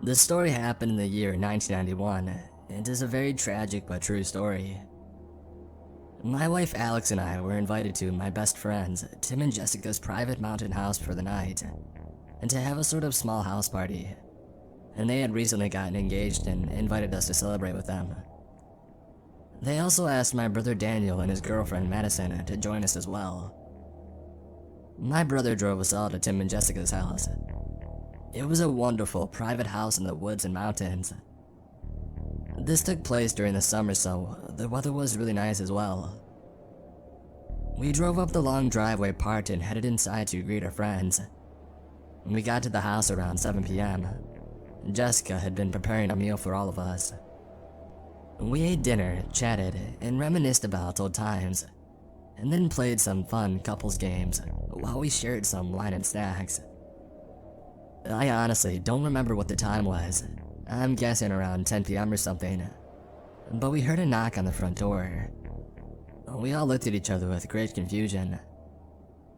This story happened in the year 1991, and is a very tragic but true story. My wife Alex and I were invited to my best friends, Tim and Jessica's private mountain house for the night, and to have a sort of small house party. And they had recently gotten engaged and invited us to celebrate with them. They also asked my brother Daniel and his girlfriend Madison to join us as well. My brother drove us all to Tim and Jessica's house. It was a wonderful private house in the woods and mountains. This took place during the summer, so the weather was really nice as well. We drove up the long driveway, parked, and headed inside to greet our friends. We got to the house around 7 p.m. Jessica had been preparing a meal for all of us. We ate dinner, chatted, and reminisced about old times, and then played some fun couples games while we shared some wine and snacks. I honestly don't remember what the time was. I'm guessing around 10 p.m. or something, but we heard a knock on the front door. We all looked at each other with great confusion.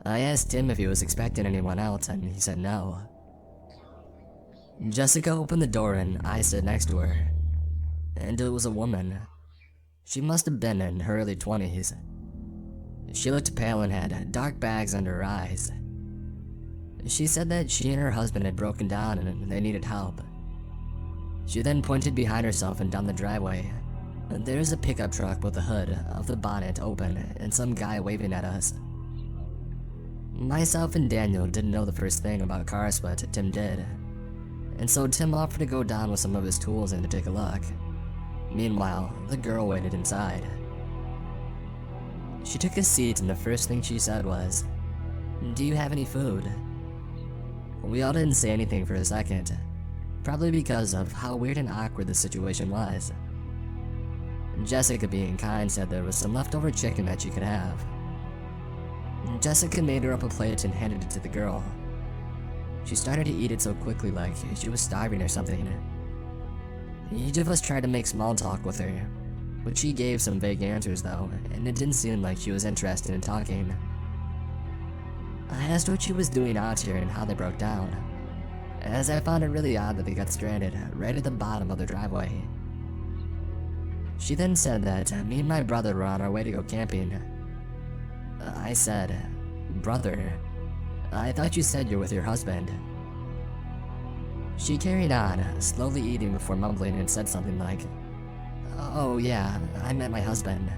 I asked Tim if he was expecting anyone else, and he said no. Jessica opened the door and I stood next to her, and it was a woman. She must have been in her early 20s. She looked pale and had dark bags under her eyes. She said that she and her husband had broken down and they needed help. She then pointed behind herself and down the driveway. There's a pickup truck with the hood of the bonnet open and some guy waving at us. Myself and Daniel didn't know the first thing about cars, but Tim did. And so Tim offered to go down with some of his tools and to take a look. Meanwhile, the girl waited inside. She took a seat and the first thing she said was, "Do you have any food?" We all didn't say anything for a second, probably because of how weird and awkward the situation was. Jessica, being kind, said there was some leftover chicken that she could have. Jessica made her up a plate and handed it to the girl. She started to eat it so quickly, like she was starving or something. Each of us tried to make small talk with her, but she gave some vague answers though, and it didn't seem like she was interested in talking. I asked what she was doing out here and how they broke down, as I found it really odd that they got stranded right at the bottom of the driveway. She then said that me and my brother were on our way to go camping. I said, "Brother, I thought you said you're with your husband." She carried on, slowly eating before mumbling, and said something like, "Oh yeah, I met my husband."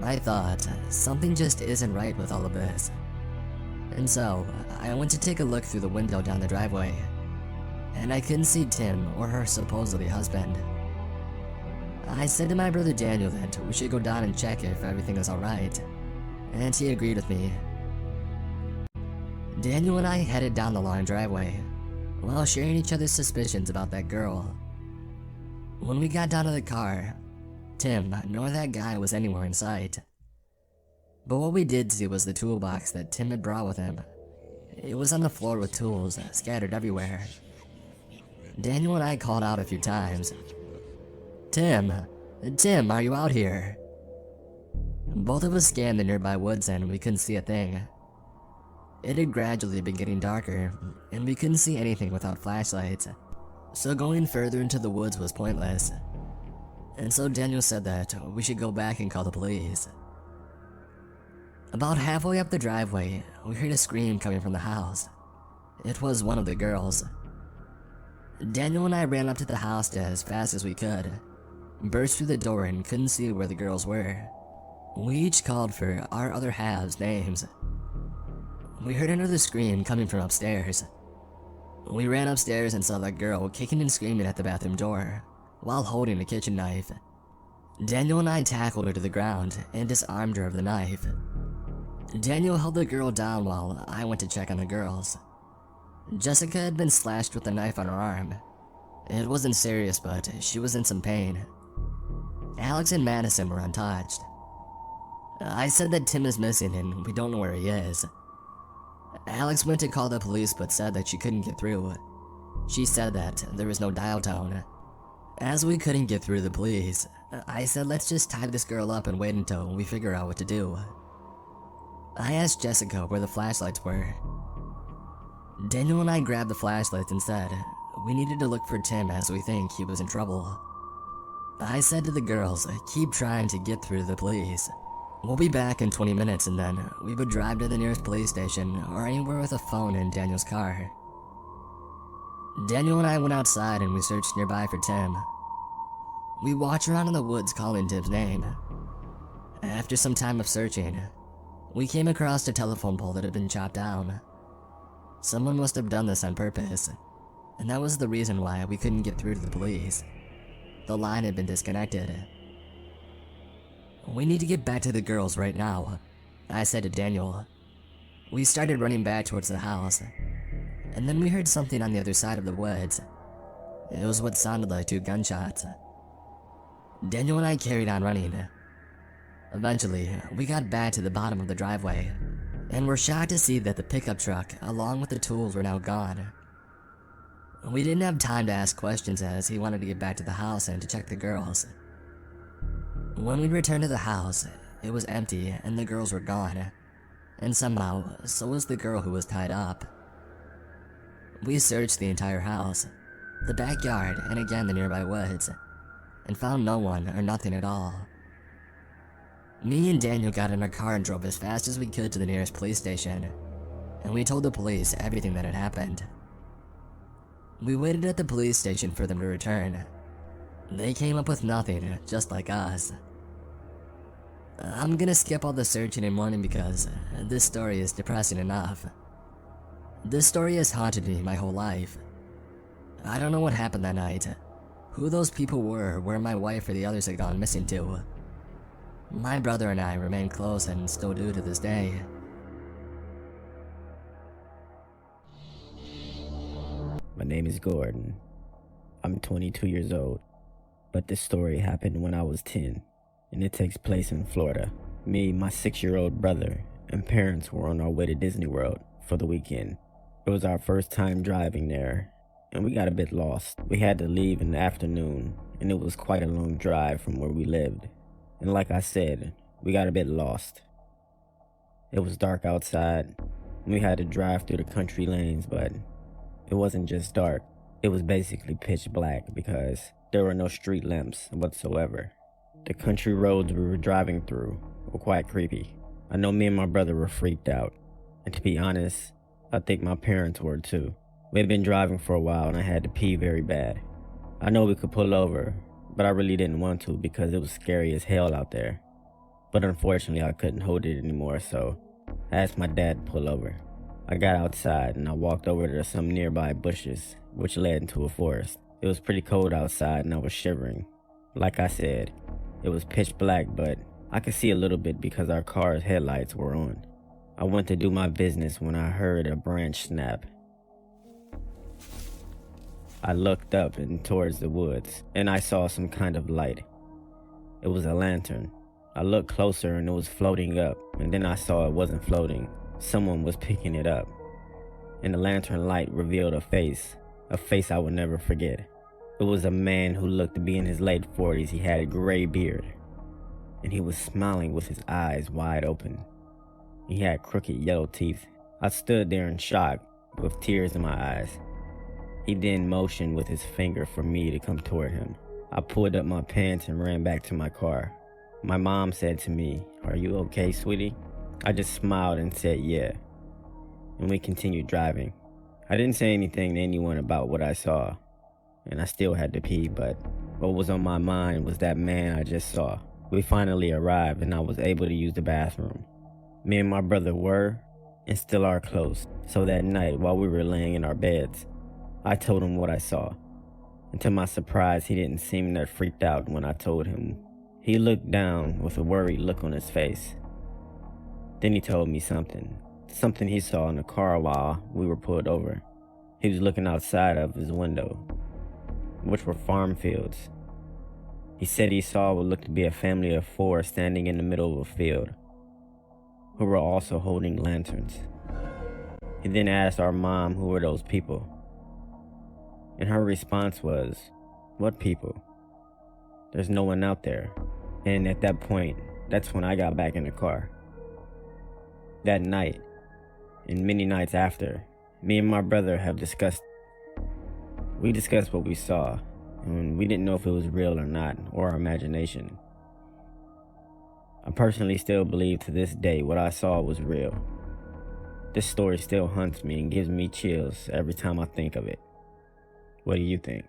I thought, something just isn't right with all of this. And so, I went to take a look through the window down the driveway, and I couldn't see Tim or her supposedly husband. I said to my brother Daniel that we should go down and check if everything was alright, and he agreed with me. Daniel and I headed down the long driveway, while sharing each other's suspicions about that girl. When we got down to the car, Tim nor that guy was anywhere in sight. But what we did see was the toolbox that Tim had brought with him. It was on the floor with tools scattered everywhere. Daniel and I called out a few times, Tim, are you out here?" Both of us scanned the nearby woods and we couldn't see a thing. It had gradually been getting darker, and we couldn't see anything without flashlights, so going further into the woods was pointless. And so Daniel said that we should go back and call the police. About halfway up the driveway, we heard a scream coming from the house. It was one of the girls. Daniel and I ran up to the house as fast as we could, burst through the door, and couldn't see where the girls were. We each called for our other halves' names. We heard another scream coming from upstairs. We ran upstairs and saw that girl kicking and screaming at the bathroom door, while holding a kitchen knife. Daniel and I tackled her to the ground and disarmed her of the knife. Daniel held the girl down while I went to check on the girls. Jessica had been slashed with a knife on her arm. It wasn't serious, but she was in some pain. Alex and Madison were untouched. I said that Tim is missing and we don't know where he is. Alex went to call the police but said that she couldn't get through. She said that there was no dial tone. As we couldn't get through to the police, I said let's just tie this girl up and wait until we figure out what to do. I asked Jessica where the flashlights were. Daniel and I grabbed the flashlights and said, we needed to look for Tim as we think he was in trouble. I said to the girls, keep trying to get through to the police. We'll be back in 20 minutes and then we would drive to the nearest police station or anywhere with a phone in Daniel's car. Daniel and I went outside and we searched nearby for Tim. We walked around in the woods calling Tim's name. After some time of searching, we came across a telephone pole that had been chopped down. Someone must have done this on purpose, and that was the reason why we couldn't get through to the police. The line had been disconnected. We need to get back to the girls right now, I said to Daniel. We started running back towards the house, and then we heard something on the other side of the woods. It was what sounded like 2 gunshots. Daniel and I carried on running. Eventually, we got back to the bottom of the driveway, and were shocked to see that the pickup truck, along with the tools, were now gone. We didn't have time to ask questions as he wanted to get back to the house and to check the girls. When we returned to the house, it was empty and the girls were gone, and somehow, so was the girl who was tied up. We searched the entire house, the backyard, and again the nearby woods, and found no one or nothing at all. Me and Daniel got in our car and drove as fast as we could to the nearest police station, and we told the police everything that had happened. We waited at the police station for them to return. They came up with nothing, just like us. I'm gonna skip all the searching and mourning because this story is depressing enough. This story has haunted me my whole life. I don't know what happened that night, who those people were, where my wife or the others had gone missing to. My brother and I remain close and still do to this day. My name is Gordon. I'm 22 years old, but this story happened when I was 10, and it takes place in Florida. Me, my 6-year-old brother, and parents were on our way to Disney World for the weekend. It was our first time driving there, and we got a bit lost. We had to leave in the afternoon, and it was quite a long drive from where we lived. And like I said, we got a bit lost. It was dark outside, and we had to drive through the country lanes, but it wasn't just dark. It was basically pitch black because there were no street lamps whatsoever. The country roads we were driving through were quite creepy. I know me and my brother were freaked out, and to be honest, I think my parents were too. We had been driving for a while and I had to pee very bad. I know we could pull over, but I really didn't want to because it was scary as hell out there. But unfortunately I couldn't hold it anymore, so I asked my dad to pull over. I got outside and I walked over to some nearby bushes, which led into a forest. It was pretty cold outside and I was shivering. Like I said, it was pitch black, but I could see a little bit because our car's headlights were on. I went to do my business when I heard a branch snap. I looked up and towards the woods, and I saw some kind of light. It was a lantern. I looked closer and it was floating up, and then I saw it wasn't floating. Someone was picking it up. And the lantern light revealed a face I would never forget. It was a man who looked to be in his late 40s. He had a gray beard, and he was smiling with his eyes wide open. He had crooked yellow teeth. I stood there in shock with tears in my eyes. He then motioned with his finger for me to come toward him. I pulled up my pants and ran back to my car. My mom said to me, "Are you okay, sweetie?" I just smiled and said yeah, and we continued driving. I didn't say anything to anyone about what I saw, and I still had to pee, but what was on my mind was that man I just saw. We finally arrived and I was able to use the bathroom. Me and my brother were, and still are, close, so that night while we were laying in our beds, I told him what I saw, and to my surprise he didn't seem that freaked out when I told him. He looked down with a worried look on his face. Then he told me something he saw in the car while we were pulled over. He was looking outside of his window, which were farm fields. He said he saw what looked to be a family of 4 standing in the middle of a field, who were also holding lanterns. He then asked our mom who were those people, and her response was, "What people? There's no one out there." And at that point, that's when I got back in the car. That night, and many nights after, me and my brother have discussed We discussed what we saw, and we didn't know if it was real or not, or our imagination. I personally still believe to this day what I saw was real. This story still haunts me and gives me chills every time I think of it. What do you think?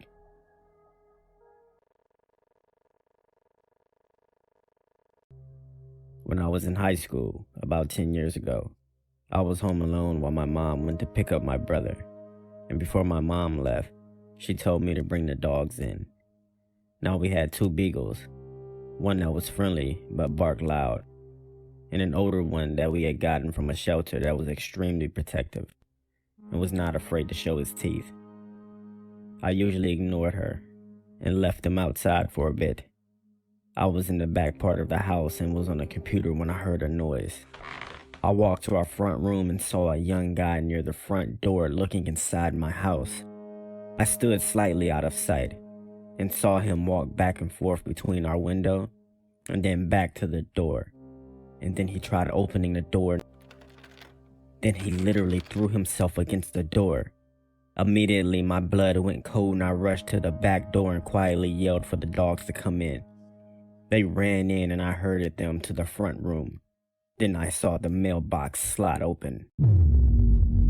When I was in high school, about 10 years ago, I was home alone while my mom went to pick up my brother. And before my mom left, she told me to bring the dogs in. Now we had 2 beagles, one that was friendly but barked loud, and an older one that we had gotten from a shelter that was extremely protective and was not afraid to show its teeth. I usually ignored her and left them outside for a bit. I was in the back part of the house and was on a computer when I heard a noise. I walked to our front room and saw a young guy near the front door looking inside my house. I stood slightly out of sight and saw him walk back and forth between our window and then back to the door. And then he tried opening the door. Then he literally threw himself against the door. Immediately my blood went cold and I rushed to the back door and quietly yelled for the dogs to come in. They ran in and I herded them to the front room. Then I saw the mailbox slide open.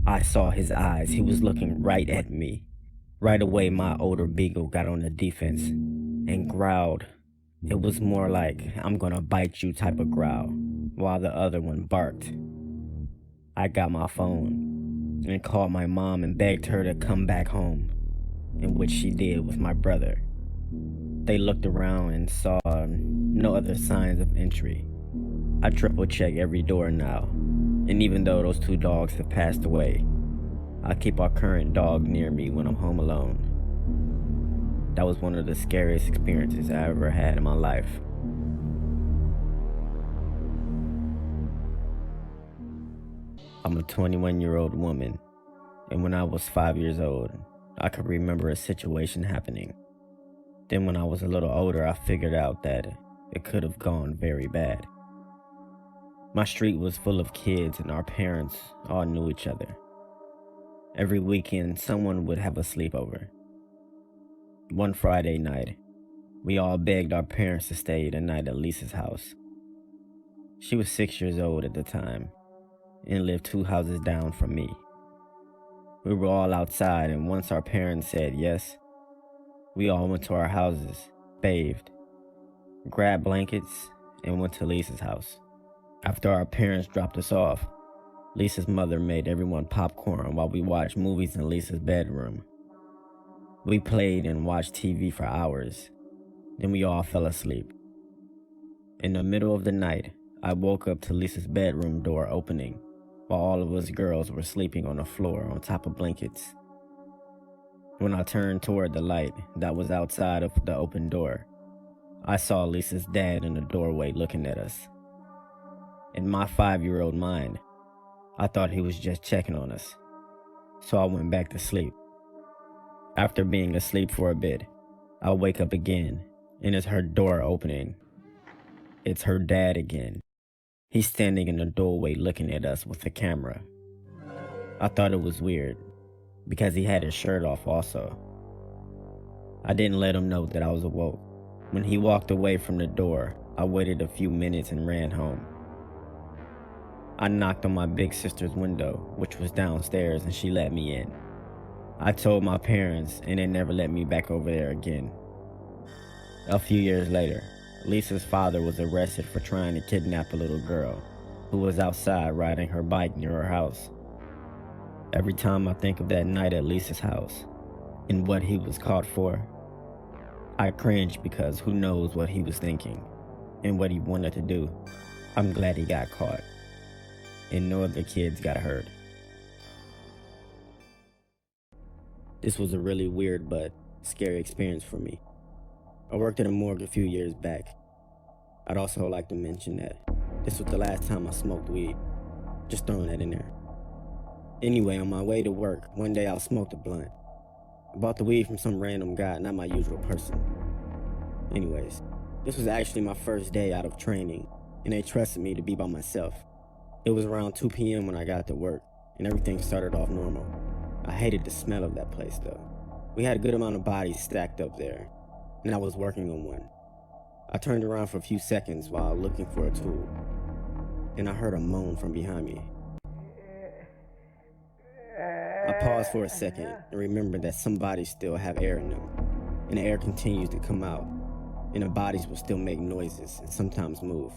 I saw his eyes. He was looking right at me. Right away, my older beagle got on the defense and growled. It was more like, "I'm gonna bite you" type of growl, while the other one barked. I got my phone and called my mom and begged her to come back home, in which she did with my brother. They looked around and saw no other signs of entry. I triple check every door now, and even though those 2 dogs have passed away, I keep our current dog near me when I'm home alone. That was one of the scariest experiences I ever had in my life. I'm a 21-year-old woman, and when I was 5 years old, I could remember a situation happening. Then when I was a little older, I figured out that it could have gone very bad. My street was full of kids and our parents all knew each other. Every weekend, someone would have a sleepover. One Friday night, we all begged our parents to stay the night at Lisa's house. She was 6 years old at the time and lived 2 houses down from me. We were all outside, and once our parents said yes, we all went to our houses, bathed, grabbed blankets, and went to Lisa's house. After our parents dropped us off, Lisa's mother made everyone popcorn while we watched movies in Lisa's bedroom. We played and watched TV for hours. Then we all fell asleep. In the middle of the night, I woke up to Lisa's bedroom door opening, while all of us girls were sleeping on the floor on top of blankets. When I turned toward the light that was outside of the open door, I saw Lisa's dad in the doorway looking at us. In my 5-year-old mind, I thought he was just checking on us, so I went back to sleep. After being asleep for a bit, I wake up again, and it's her door opening. It's her dad again. He's standing in the doorway looking at us with a camera. I thought it was weird, because he had his shirt off also. I didn't let him know that I was awoke. When he walked away from the door, I waited a few minutes and ran home. I knocked on my big sister's window, which was downstairs, and she let me in. I told my parents, and they never let me back over there again. A few years later, Lisa's father was arrested for trying to kidnap a little girl who was outside riding her bike near her house. Every time I think of that night at Lisa's house and what he was caught for, I cringe because who knows what he was thinking and what he wanted to do. I'm glad he got caught and no other kids got hurt. This was a really weird but scary experience for me. I worked at a morgue a few years back. I'd also like to mention that this was the last time I smoked weed. Just throwing that in there. Anyway, on my way to work, one day I smoked a blunt. I bought the weed from some random guy, not my usual person. Anyways, this was actually my first day out of training, and they trusted me to be by myself. It was around 2 p.m. when I got to work, and everything started off normal. I hated the smell of that place though. We had a good amount of bodies stacked up there, and I was working on one. I turned around for a few seconds while looking for a tool. Then I heard a moan from behind me. I paused for a second and remembered that some bodies still have air in them, and the air continues to come out, and the bodies will still make noises and sometimes move.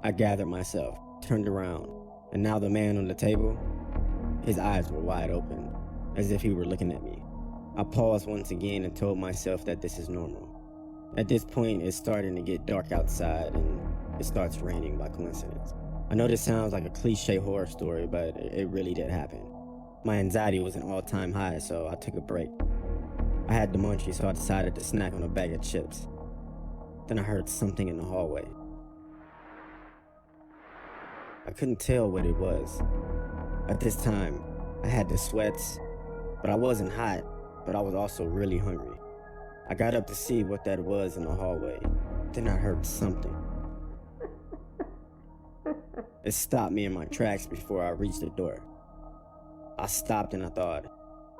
I gathered myself, turned around, and now the man on the table, his eyes were wide open, as if he were looking at me. I paused once again and told myself that this is normal. At this point, it's starting to get dark outside, and it starts raining by coincidence. I know this sounds like a cliche horror story, but it really did happen. My anxiety was an all-time high, so I took a break. I had the munchies, so I decided to snack on a bag of chips. Then I heard something in the hallway. I couldn't tell what it was. At this time, I had the sweats, but I wasn't hot, but I was also really hungry. I got up to see what that was in the hallway. Then I heard something. It stopped me in my tracks before I reached the door. I stopped and I thought,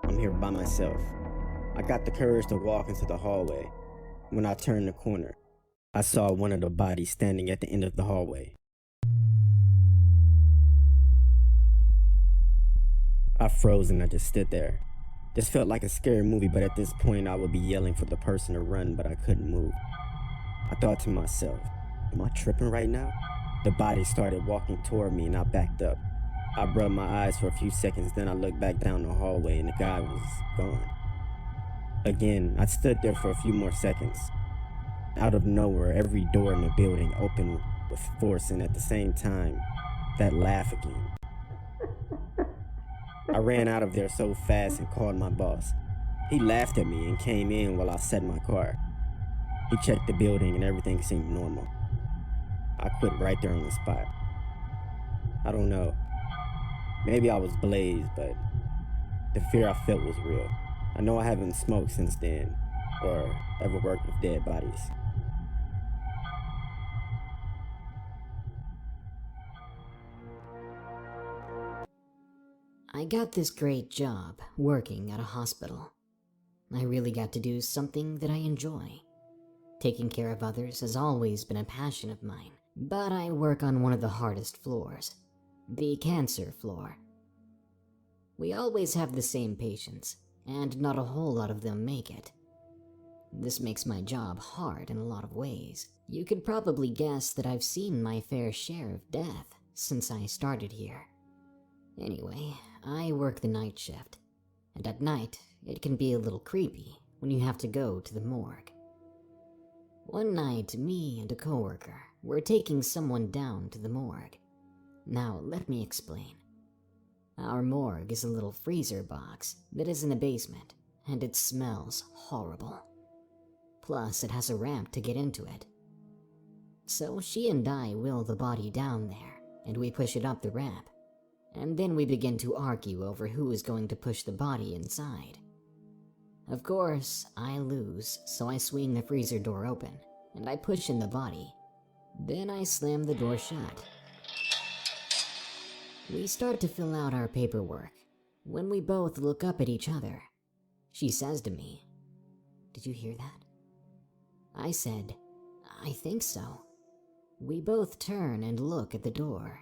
I'm here by myself. I got the courage to walk into the hallway. When I turned the corner, I saw one of the bodies standing at the end of the hallway. I froze and I just stood there. This felt like a scary movie, but at this point I would be yelling for the person to run, but I couldn't move. I thought to myself, am I tripping right now? The body started walking toward me and I backed up. I rubbed my eyes for a few seconds, then I looked back down the hallway and the guy was gone. Again, I stood there for a few more seconds. Out of nowhere, every door in the building opened with force, and at the same time, that laugh again. I ran out of there so fast and called my boss. He laughed at me and came in while I sat in my car. He checked the building and everything seemed normal. I quit right there on the spot. I don't know. Maybe I was blazed, but the fear I felt was real. I know I haven't smoked since then, or ever worked with dead bodies. I got this great job working at a hospital. I really got to do something that I enjoy. Taking care of others has always been a passion of mine, but I work on one of the hardest floors, the cancer floor. We always have the same patients, and not a whole lot of them make it. This makes my job hard in a lot of ways. You could probably guess that I've seen my fair share of death since I started here. Anyway, I work the night shift, and at night it can be a little creepy when you have to go to the morgue. One night, me and a coworker were taking someone down to the morgue. Now, let me explain. Our morgue is a little freezer box that is in the basement, and it smells horrible. Plus, it has a ramp to get into it. So she and I wheel the body down there, and we push it up the ramp. And then we begin to argue over who is going to push the body inside. Of course, I lose, so I swing the freezer door open, and I push in the body. Then I slam the door shut. We start to fill out our paperwork, when we both look up at each other. She says to me, "Did you hear that?" I said, "I think so." We both turn and look at the door.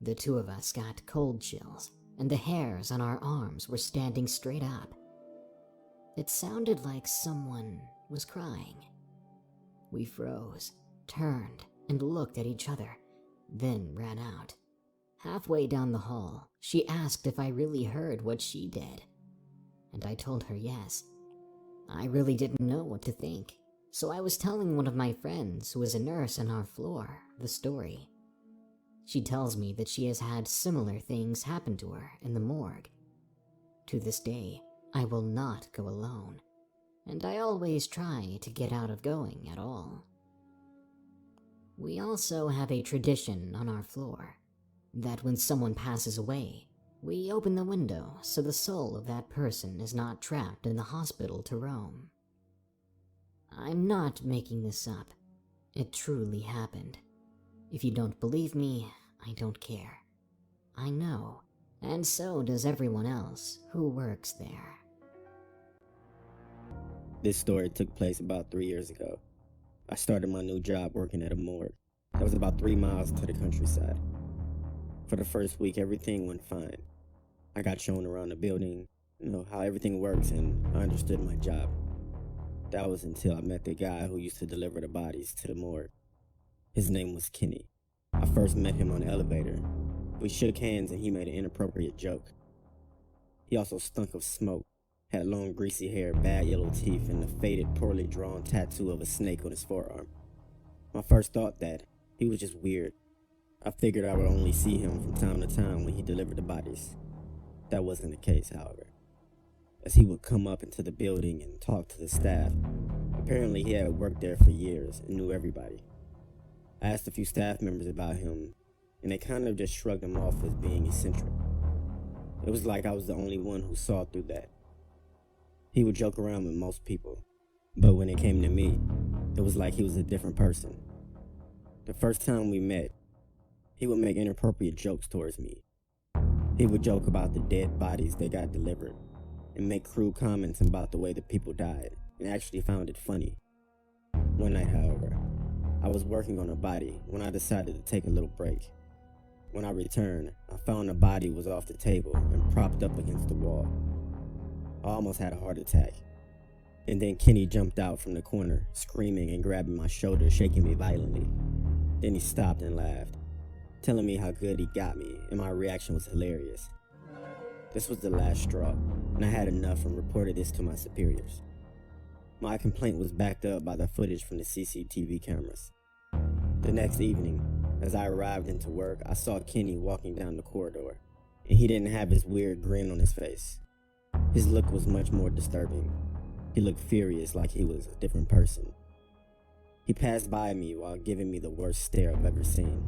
The two of us got cold chills, and the hairs on our arms were standing straight up. It sounded like someone was crying. We froze, turned, and looked at each other, then ran out. Halfway down the hall, she asked if I really heard what she did, and I told her yes. I really didn't know what to think, so I was telling one of my friends who was a nurse on our floor the story. She tells me that she has had similar things happen to her in the morgue. To this day, I will not go alone, and I always try to get out of going at all. We also have a tradition on our floor, that when someone passes away, we open the window so the soul of that person is not trapped in the hospital to roam. I'm not making this up. It truly happened. If you don't believe me, I don't care. I know, and so does everyone else who works there. This story took place about 3 years ago. I started my new job working at a morgue that was about 3 miles into the countryside. For the first week, everything went fine. I got shown around the building, how everything works, and I understood my job. That was until I met the guy who used to deliver the bodies to the morgue. His name was Kenny. I first met him on the elevator. We shook hands and he made an inappropriate joke. He also stunk of smoke, had long greasy hair, bad yellow teeth, and a faded, poorly drawn tattoo of a snake on his forearm. My first thought that he was just weird. I figured I would only see him from time to time when he delivered the bodies. That wasn't the case, however, as he would come up into the building and talk to the staff. Apparently he had worked there for years and knew everybody. I asked a few staff members about him, and they kind of just shrugged him off as being eccentric. It was like I was the only one who saw through that. He would joke around with most people, but when it came to me, it was like he was a different person. The first time we met, he would make inappropriate jokes towards me. He would joke about the dead bodies that got delivered, and make crude comments about the way the people died, and actually found it funny. One night, however, I was working on a body when I decided to take a little break. When I returned, I found the body was off the table and propped up against the wall. I almost had a heart attack. And then Kenny jumped out from the corner, screaming and grabbing my shoulder, shaking me violently. Then he stopped and laughed, telling me how good he got me, and my reaction was hilarious. This was the last straw, and I had enough and reported this to my superiors. My complaint was backed up by the footage from the CCTV cameras. The next evening, as I arrived into work, I saw Kenny walking down the corridor, and he didn't have his weird grin on his face. His look was much more disturbing. He looked furious, like he was a different person. He passed by me while giving me the worst stare I've ever seen.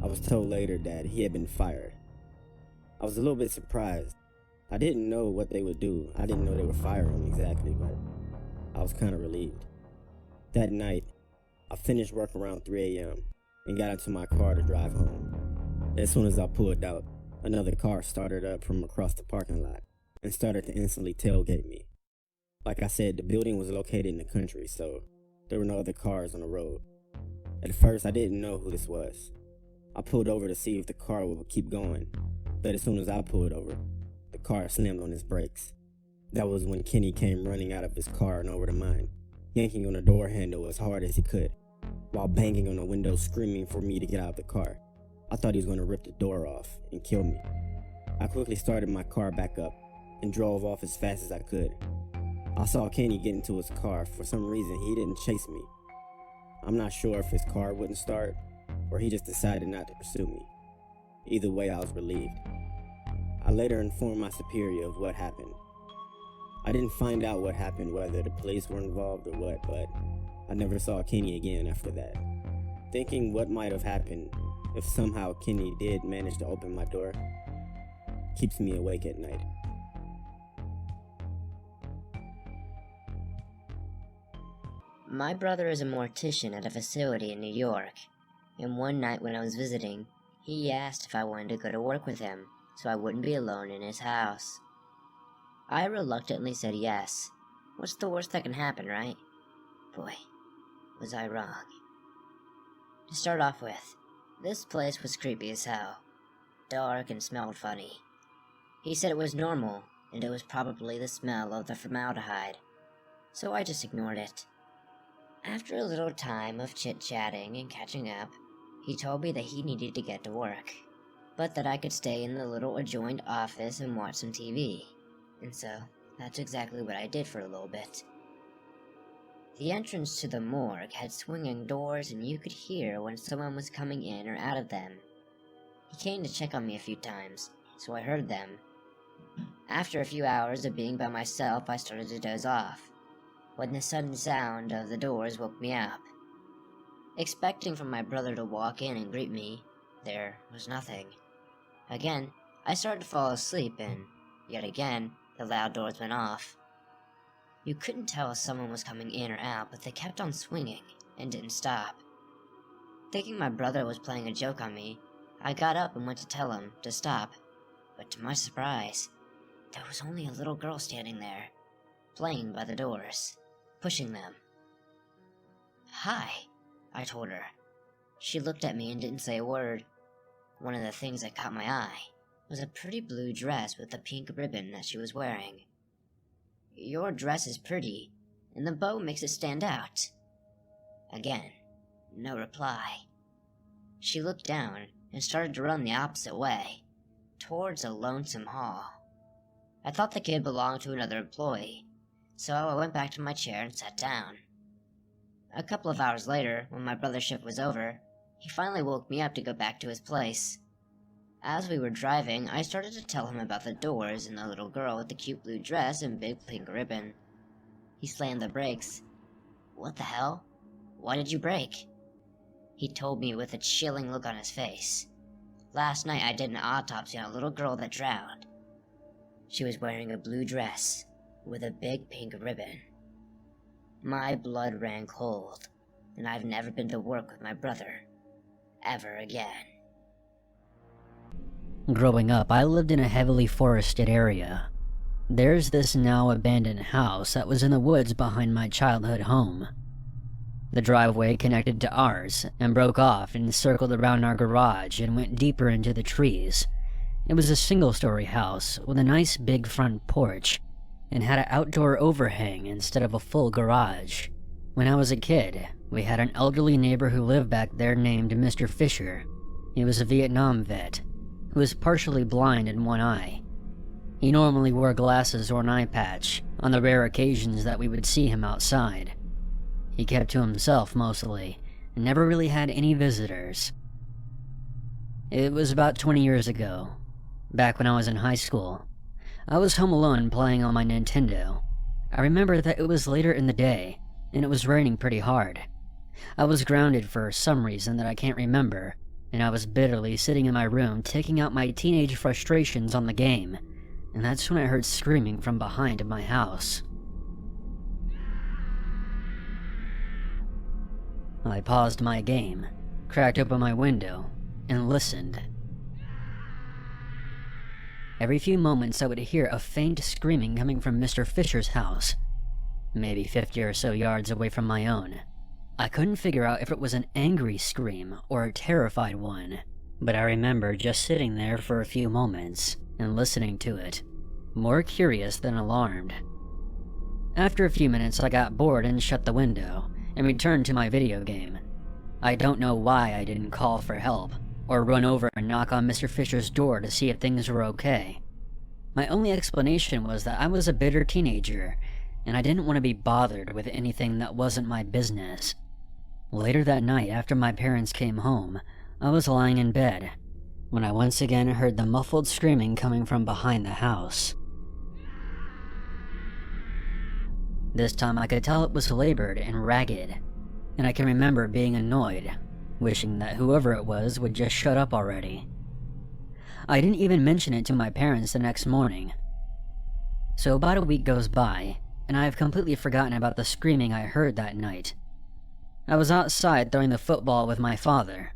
I was told later that he had been fired. I was a little bit surprised. I didn't know what they would do. I didn't know they would fire him exactly, but I was kind of relieved. That night, I finished work around 3 a.m. and got into my car to drive home. As soon as I pulled out, another car started up from across the parking lot and started to instantly tailgate me. Like I said, the building was located in the country, so there were no other cars on the road. At first, I didn't know who this was. I pulled over to see if the car would keep going, but as soon as I pulled over, the car slammed on its brakes. That was when Kenny came running out of his car and over to mine, yanking on the door handle as hard as he could, while banging on the window screaming for me to get out of the car. I thought he was going to rip the door off and kill me. I quickly started my car back up and drove off as fast as I could. I saw Kenny get into his car. For some reason, he didn't chase me. I'm not sure if his car wouldn't start or he just decided not to pursue me. Either way, I was relieved. I later informed my superior of what happened. I didn't find out what happened, whether the police were involved or what, but I never saw Kenny again after that. Thinking what might have happened if somehow Kenny did manage to open my door keeps me awake at night. My brother is a mortician at a facility in New York, and one night when I was visiting, he asked if I wanted to go to work with him so I wouldn't be alone in his house. I reluctantly said yes. What's the worst that can happen, right? Boy, was I wrong. To start off with, this place was creepy as hell. Dark and smelled funny. He said it was normal, and it was probably the smell of the formaldehyde, so I just ignored it. After a little time of chit-chatting and catching up, he told me that he needed to get to work, but that I could stay in the little adjoined office and watch some TV, and so that's exactly what I did for a little bit. The entrance to the morgue had swinging doors, and you could hear when someone was coming in or out of them. He came to check on me a few times, so I heard them. After a few hours of being by myself, I started to doze off, when the sudden sound of the doors woke me up. Expecting for my brother to walk in and greet me, there was nothing. Again, I started to fall asleep, and yet again, the loud doors went off. You couldn't tell if someone was coming in or out, but they kept on swinging and didn't stop. Thinking my brother was playing a joke on me, I got up and went to tell him to stop, but to my surprise, there was only a little girl standing there, playing by the doors, pushing them. "Hi," I told her. She looked at me and didn't say a word. One of the things that caught my eye was a pretty blue dress with a pink ribbon that she was wearing. "Your dress is pretty, and the bow makes it stand out." Again, no reply. She looked down and started to run the opposite way, towards a lonesome hall. I thought the kid belonged to another employee, so I went back to my chair and sat down. A couple of hours later, when my brother's shift was over, he finally woke me up to go back to his place. As we were driving, I started to tell him about the doors and the little girl with the cute blue dress and big pink ribbon. He slammed the brakes. "What the hell? Why did you brake?" He told me with a chilling look on his face. "Last night I did an autopsy on a little girl that drowned. She was wearing a blue dress with a big pink ribbon." My blood ran cold, and I've never been to work with my brother ever again. Growing up, I lived in a heavily forested area. There's this now abandoned house that was in the woods behind my childhood home. The driveway connected to ours and broke off and circled around our garage and went deeper into the trees. It was a single-story house with a nice big front porch and had an outdoor overhang instead of a full garage. When I was a kid, we had an elderly neighbor who lived back there named Mr. Fisher. He was a Vietnam vet who was partially blind in one eye. He normally wore glasses or an eye patch on the rare occasions that we would see him outside. He kept to himself mostly and never really had any visitors. It was about 20 years ago, back when I was in high school. I was home alone playing on my Nintendo. I remember that it was later in the day, and it was raining pretty hard. I was grounded for some reason that I can't remember, and I was bitterly sitting in my room taking out my teenage frustrations on the game, and that's when I heard screaming from behind my house. I paused my game, cracked open my window, and listened. Every few moments I would hear a faint screaming coming from Mr. Fisher's house, maybe 50 or so yards away from my own. I couldn't figure out if it was an angry scream or a terrified one, but I remember just sitting there for a few moments and listening to it, more curious than alarmed. After a few minutes I got bored and shut the window and returned to my video game. I don't know why I didn't call for help or run over and knock on Mr. Fisher's door to see if things were okay. My only explanation was that I was a bitter teenager, and I didn't want to be bothered with anything that wasn't my business. Later that night, after my parents came home, I was lying in bed, when I once again heard the muffled screaming coming from behind the house. This time I could tell it was labored and ragged, and I can remember being annoyed, wishing that whoever it was would just shut up already. I didn't even mention it to my parents the next morning. So about a week goes by, and I have completely forgotten about the screaming I heard that night. I was outside throwing the football with my father,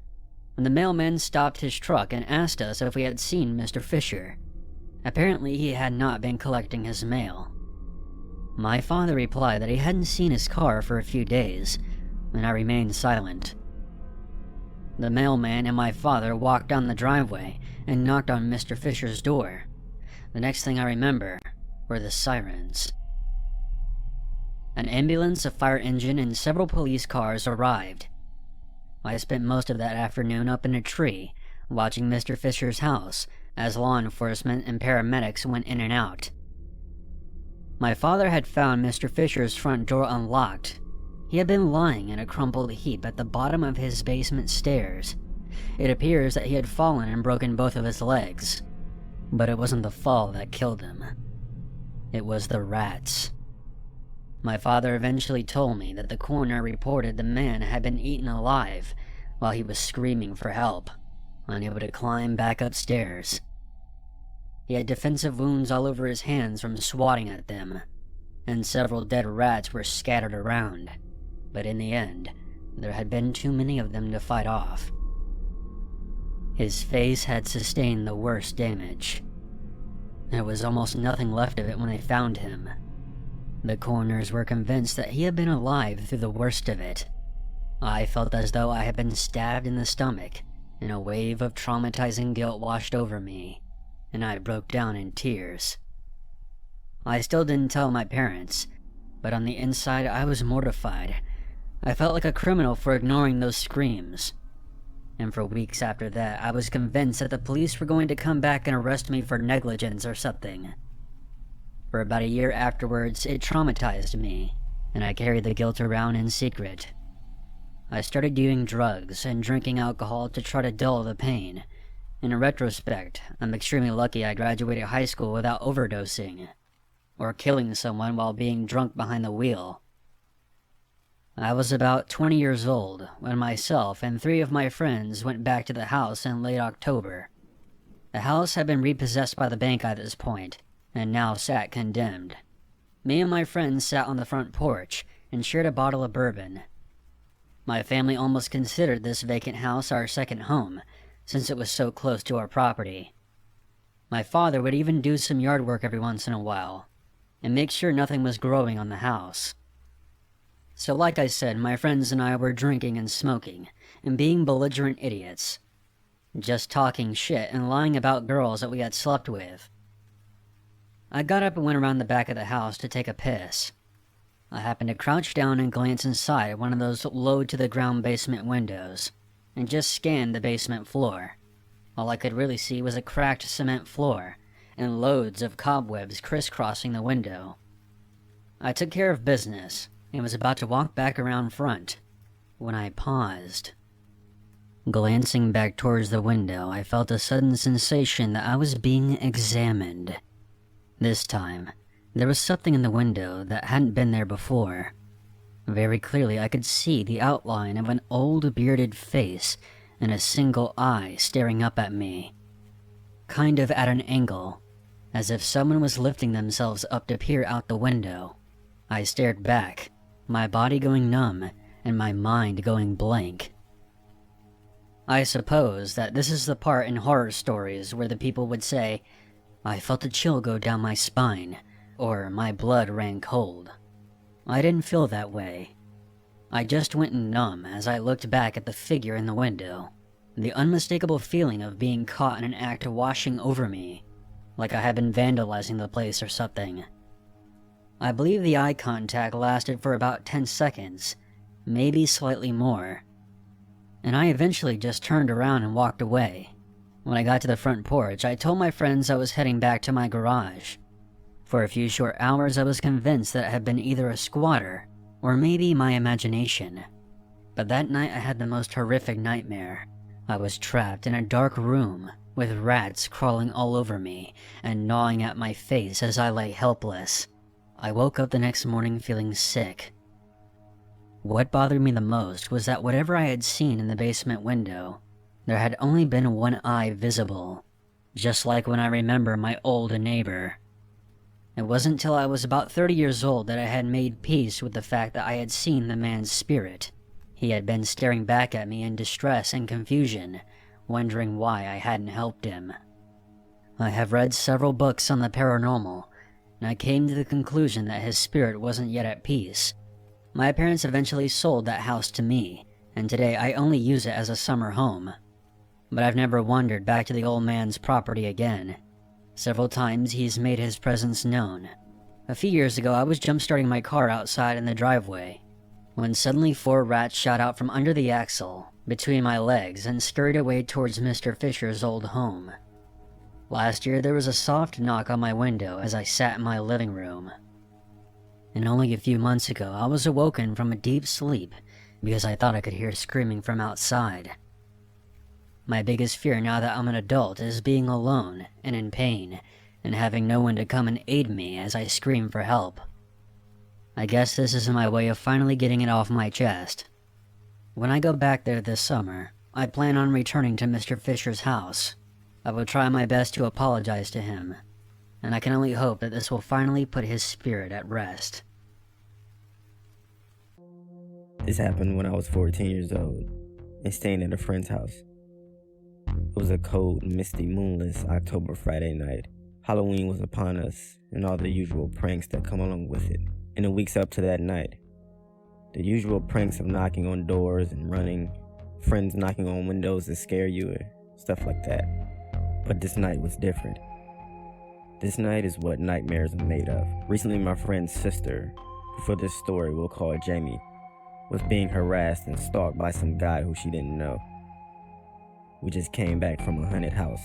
when the mailman stopped his truck and asked us if we had seen Mr. Fisher. Apparently he had not been collecting his mail. My father replied that he hadn't seen his car for a few days, and I remained silent. The mailman and my father walked down the driveway and knocked on Mr. Fisher's door. The next thing I remember were the sirens. An ambulance, a fire engine, and several police cars arrived. I spent most of that afternoon up in a tree, watching Mr. Fisher's house as law enforcement and paramedics went in and out. My father had found Mr. Fisher's front door unlocked. He had been lying in a crumpled heap at the bottom of his basement stairs. It appears that he had fallen and broken both of his legs. But it wasn't the fall that killed him. It was the rats. My father eventually told me that the coroner reported the man had been eaten alive while he was screaming for help, unable to climb back upstairs. He had defensive wounds all over his hands from swatting at them, and several dead rats were scattered around. But in the end, there had been too many of them to fight off. His face had sustained the worst damage. There was almost nothing left of it when they found him. The coroners were convinced that he had been alive through the worst of it. I felt as though I had been stabbed in the stomach, and a wave of traumatizing guilt washed over me, and I broke down in tears. I still didn't tell my parents, but on the inside I was mortified. I felt like a criminal for ignoring those screams. And for weeks after that, I was convinced that the police were going to come back and arrest me for negligence or something. For about a year afterwards, it traumatized me, and I carried the guilt around in secret. I started doing drugs and drinking alcohol to try to dull the pain. In retrospect, I'm extremely lucky I graduated high school without overdosing, or killing someone while being drunk behind the wheel. I was about 20 years old when myself and 3 of my friends went back to the house in late October. The house had been repossessed by the bank at this point, and now sat condemned. Me and my friends sat on the front porch and shared a bottle of bourbon. My family almost considered this vacant house our second home, since it was so close to our property. My father would even do some yard work every once in a while, and make sure nothing was growing on the house. So like I said, my friends and I were drinking and smoking, and being belligerent idiots. Just talking shit and lying about girls that we had slept with. I got up and went around the back of the house to take a piss. I happened to crouch down and glance inside one of those low-to-the-ground basement windows, and just scanned the basement floor. All I could really see was a cracked cement floor, and loads of cobwebs crisscrossing the window. I took care of business, and was about to walk back around front, when I paused. Glancing back towards the window, I felt a sudden sensation that I was being examined. This time, there was something in the window that hadn't been there before. Very clearly I could see the outline of an old bearded face and a single eye staring up at me. Kind of at an angle, as if someone was lifting themselves up to peer out the window. I stared back, my body going numb and my mind going blank. I suppose that this is the part in horror stories where the people would say, "I felt a chill go down my spine," or "my blood ran cold." I didn't feel that way. I just went numb as I looked back at the figure in the window, the unmistakable feeling of being caught in an act washing over me, like I had been vandalizing the place or something. I believe the eye contact lasted for about 10 seconds, maybe slightly more, and I eventually just turned around and walked away. When I got to the front porch, I told my friends I was heading back to my garage. For a few short hours, I was convinced that it had been either a squatter, or maybe my imagination. But that night I had the most horrific nightmare. I was trapped in a dark room, with rats crawling all over me, and gnawing at my face as I lay helpless. I woke up the next morning feeling sick. What bothered me the most was that whatever I had seen in the basement window, there had only been one eye visible, just like when I remember my old neighbor. It wasn't until I was about 30 years old that I had made peace with the fact that I had seen the man's spirit. He had been staring back at me in distress and confusion, wondering why I hadn't helped him. I have read several books on the paranormal, and I came to the conclusion that his spirit wasn't yet at peace. My parents eventually sold that house to me, and today I only use it as a summer home. But I've never wandered back to the old man's property again. Several times he's made his presence known. A few years ago I was jump-starting my car outside in the driveway, when suddenly 4 rats shot out from under the axle, between my legs, and scurried away towards Mr. Fisher's old home. Last year there was a soft knock on my window as I sat in my living room. And only a few months ago I was awoken from a deep sleep because I thought I could hear screaming from outside. My biggest fear now that I'm an adult is being alone and in pain, and having no one to come and aid me as I scream for help. I guess this is my way of finally getting it off my chest. When I go back there this summer, I plan on returning to Mr. Fisher's house. I will try my best to apologize to him, and I can only hope that this will finally put his spirit at rest. This happened when I was 14 years old and staying at a friend's house. It was a cold, misty, moonless October Friday night. Halloween was upon us, and all the usual pranks that come along with it. In the weeks up to that night, the usual pranks of knocking on doors and running, friends knocking on windows to scare you, stuff like that. But this night was different. This night is what nightmares are made of. Recently, my friend's sister, who for this story we'll call Jamie, was being harassed and stalked by some guy who she didn't know. We just came back from a haunted house.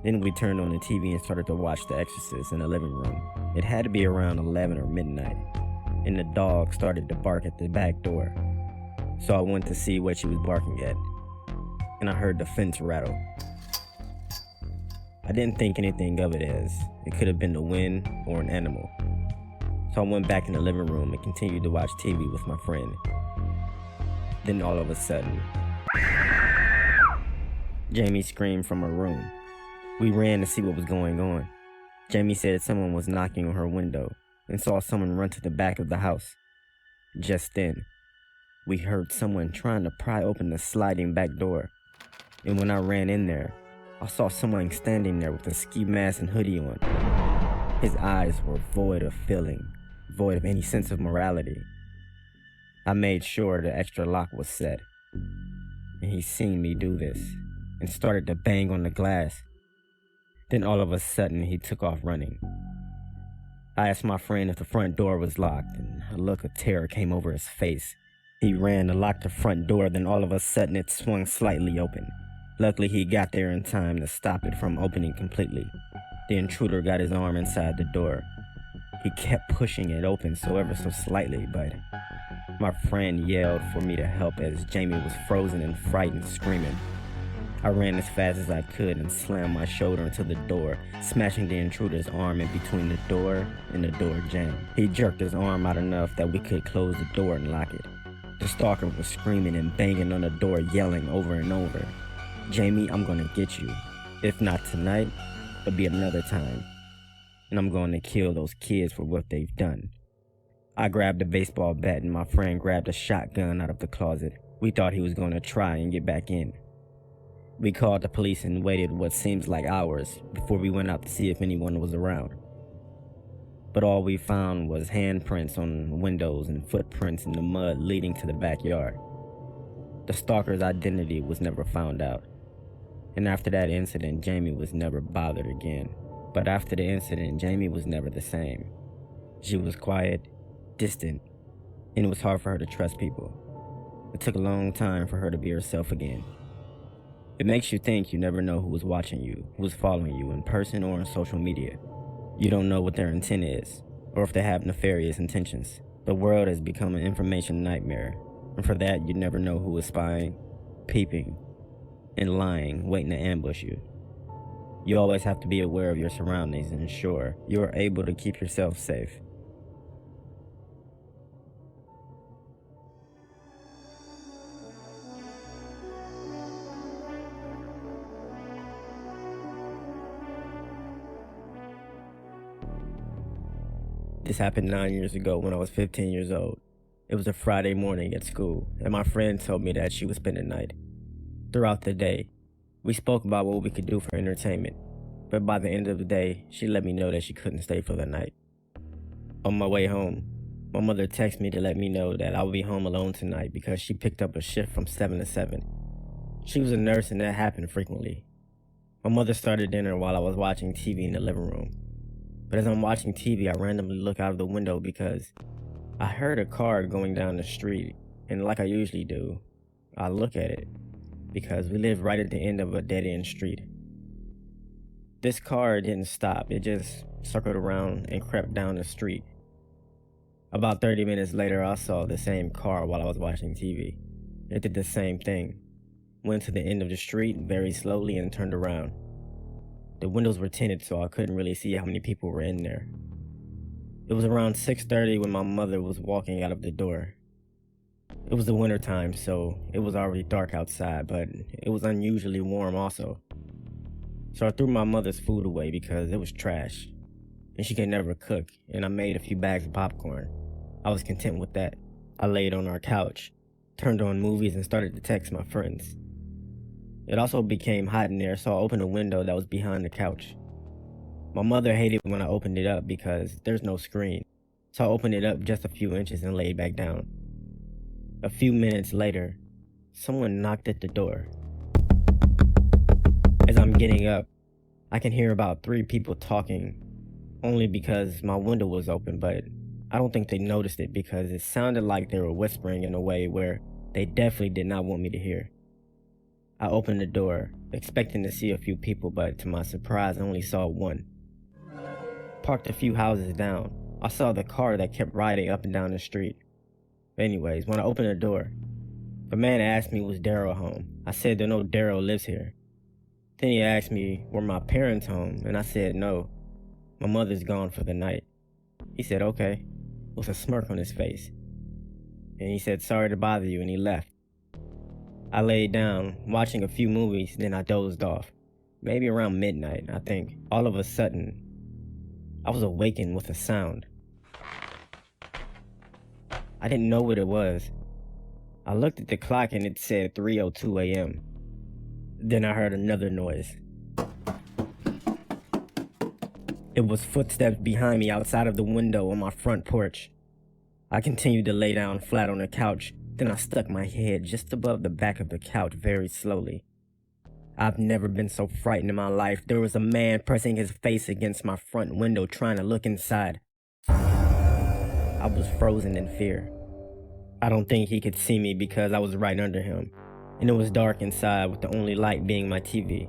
Then we turned on the TV and started to watch The Exorcist in the living room. It had to be around 11 or midnight, and the dog started to bark at the back door. So I went to see what she was barking at, and I heard the fence rattle. I didn't think anything of it as it could have been the wind or an animal. So I went back in the living room and continued to watch TV with my friend. Then all of a sudden, Jamie screamed from her room. We ran to see what was going on. Jamie said someone was knocking on her window and saw someone run to the back of the house. Just then, we heard someone trying to pry open the sliding back door. And when I ran in there, I saw someone standing there with a ski mask and hoodie on. His eyes were void of feeling, void of any sense of morality. I made sure the extra lock was set, and he seen me do this and started to bang on the glass. Then all of a sudden, he took off running. I asked my friend if the front door was locked, and a look of terror came over his face. He ran to lock the front door, then all of a sudden it swung slightly open. Luckily, he got there in time to stop it from opening completely. The intruder got his arm inside the door. He kept pushing it open so ever so slightly, but my friend yelled for me to help as Jamie was frozen and frightened, screaming. I ran as fast as I could and slammed my shoulder into the door, smashing the intruder's arm in between the door and the door jamb. He jerked his arm out enough that we could close the door and lock it. The stalker was screaming and banging on the door, yelling over and over, "Jamie, I'm gonna get you. If not tonight, it'll be another time. And I'm going to kill those kids for what they've done." I grabbed a baseball bat and my friend grabbed a shotgun out of the closet. We thought he was going to try and get back in. We called the police and waited what seems like hours before we went out to see if anyone was around. But all we found was handprints on windows and footprints in the mud leading to the backyard. The stalker's identity was never found out. And after that incident, Jamie was never bothered again. But after the incident, Jamie was never the same. She was quiet, distant, and it was hard for her to trust people. It took a long time for her to be herself again. It makes you think you never know who was watching you, who was following you in person or on social media. You don't know what their intent is, or if they have nefarious intentions. The world has become an information nightmare, and for that you never know who is spying, peeping, and lying, waiting to ambush you. You always have to be aware of your surroundings and ensure you are able to keep yourself safe. This happened 9 years ago when I was 15 years old. It was a Friday morning at school, and my friend told me that she would spend the night. Throughout the day, we spoke about what we could do for entertainment, but by the end of the day, she let me know that she couldn't stay for the night. On my way home, my mother texted me to let me know that I would be home alone tonight because she picked up a shift from 7 to 7. She was a nurse and that happened frequently. My mother started dinner while I was watching TV in the living room. But as I'm watching TV, I randomly look out of the window because I heard a car going down the street, and like I usually do, I look at it because we live right at the end of a dead-end street. This car didn't stop, it just circled around and crept down the street. About 30 minutes later, I saw the same car while I was watching TV. It did the same thing, went to the end of the street very slowly and turned around. The windows were tinted, so I couldn't really see how many people were in there. It was around 6:30 when my mother was walking out of the door. It was the winter time, so it was already dark outside, but it was unusually warm also. So I threw my mother's food away because it was trash, and she could never cook, and I made a few bags of popcorn. I was content with that. I laid on our couch, turned on movies, and started to text my friends. It also became hot in there, so I opened a window that was behind the couch. My mother hated when I opened it up because there's no screen, so I opened it up just a few inches and laid back down. A few minutes later, someone knocked at the door. As I'm getting up, I can hear about 3 people talking, only because my window was open, but I don't think they noticed it because it sounded like they were whispering in a way where they definitely did not want me to hear. I opened the door, expecting to see a few people, but to my surprise, I only saw one. Parked a few houses down, I saw the car that kept riding up and down the street. Anyways, when I opened the door, the man asked me was Daryl home. I said that no, Daryl lives here. Then he asked me were my parents home, and I said no, my mother's gone for the night. He said okay, with a smirk on his face. And he said sorry to bother you, and he left. I laid down, watching a few movies, then I dozed off. Maybe around midnight, I think. All of a sudden, I was awakened with a sound. I didn't know what it was. I looked at the clock and it said 3:02 a.m. Then I heard another noise. It was footsteps behind me outside of the window on my front porch. I continued to lay down flat on the couch, then I stuck my head just above the back of the couch very slowly. I've never been so frightened in my life. There was a man pressing his face against my front window trying to look inside. I was frozen in fear. I don't think he could see me because I was right under him, and it was dark inside with the only light being my TV.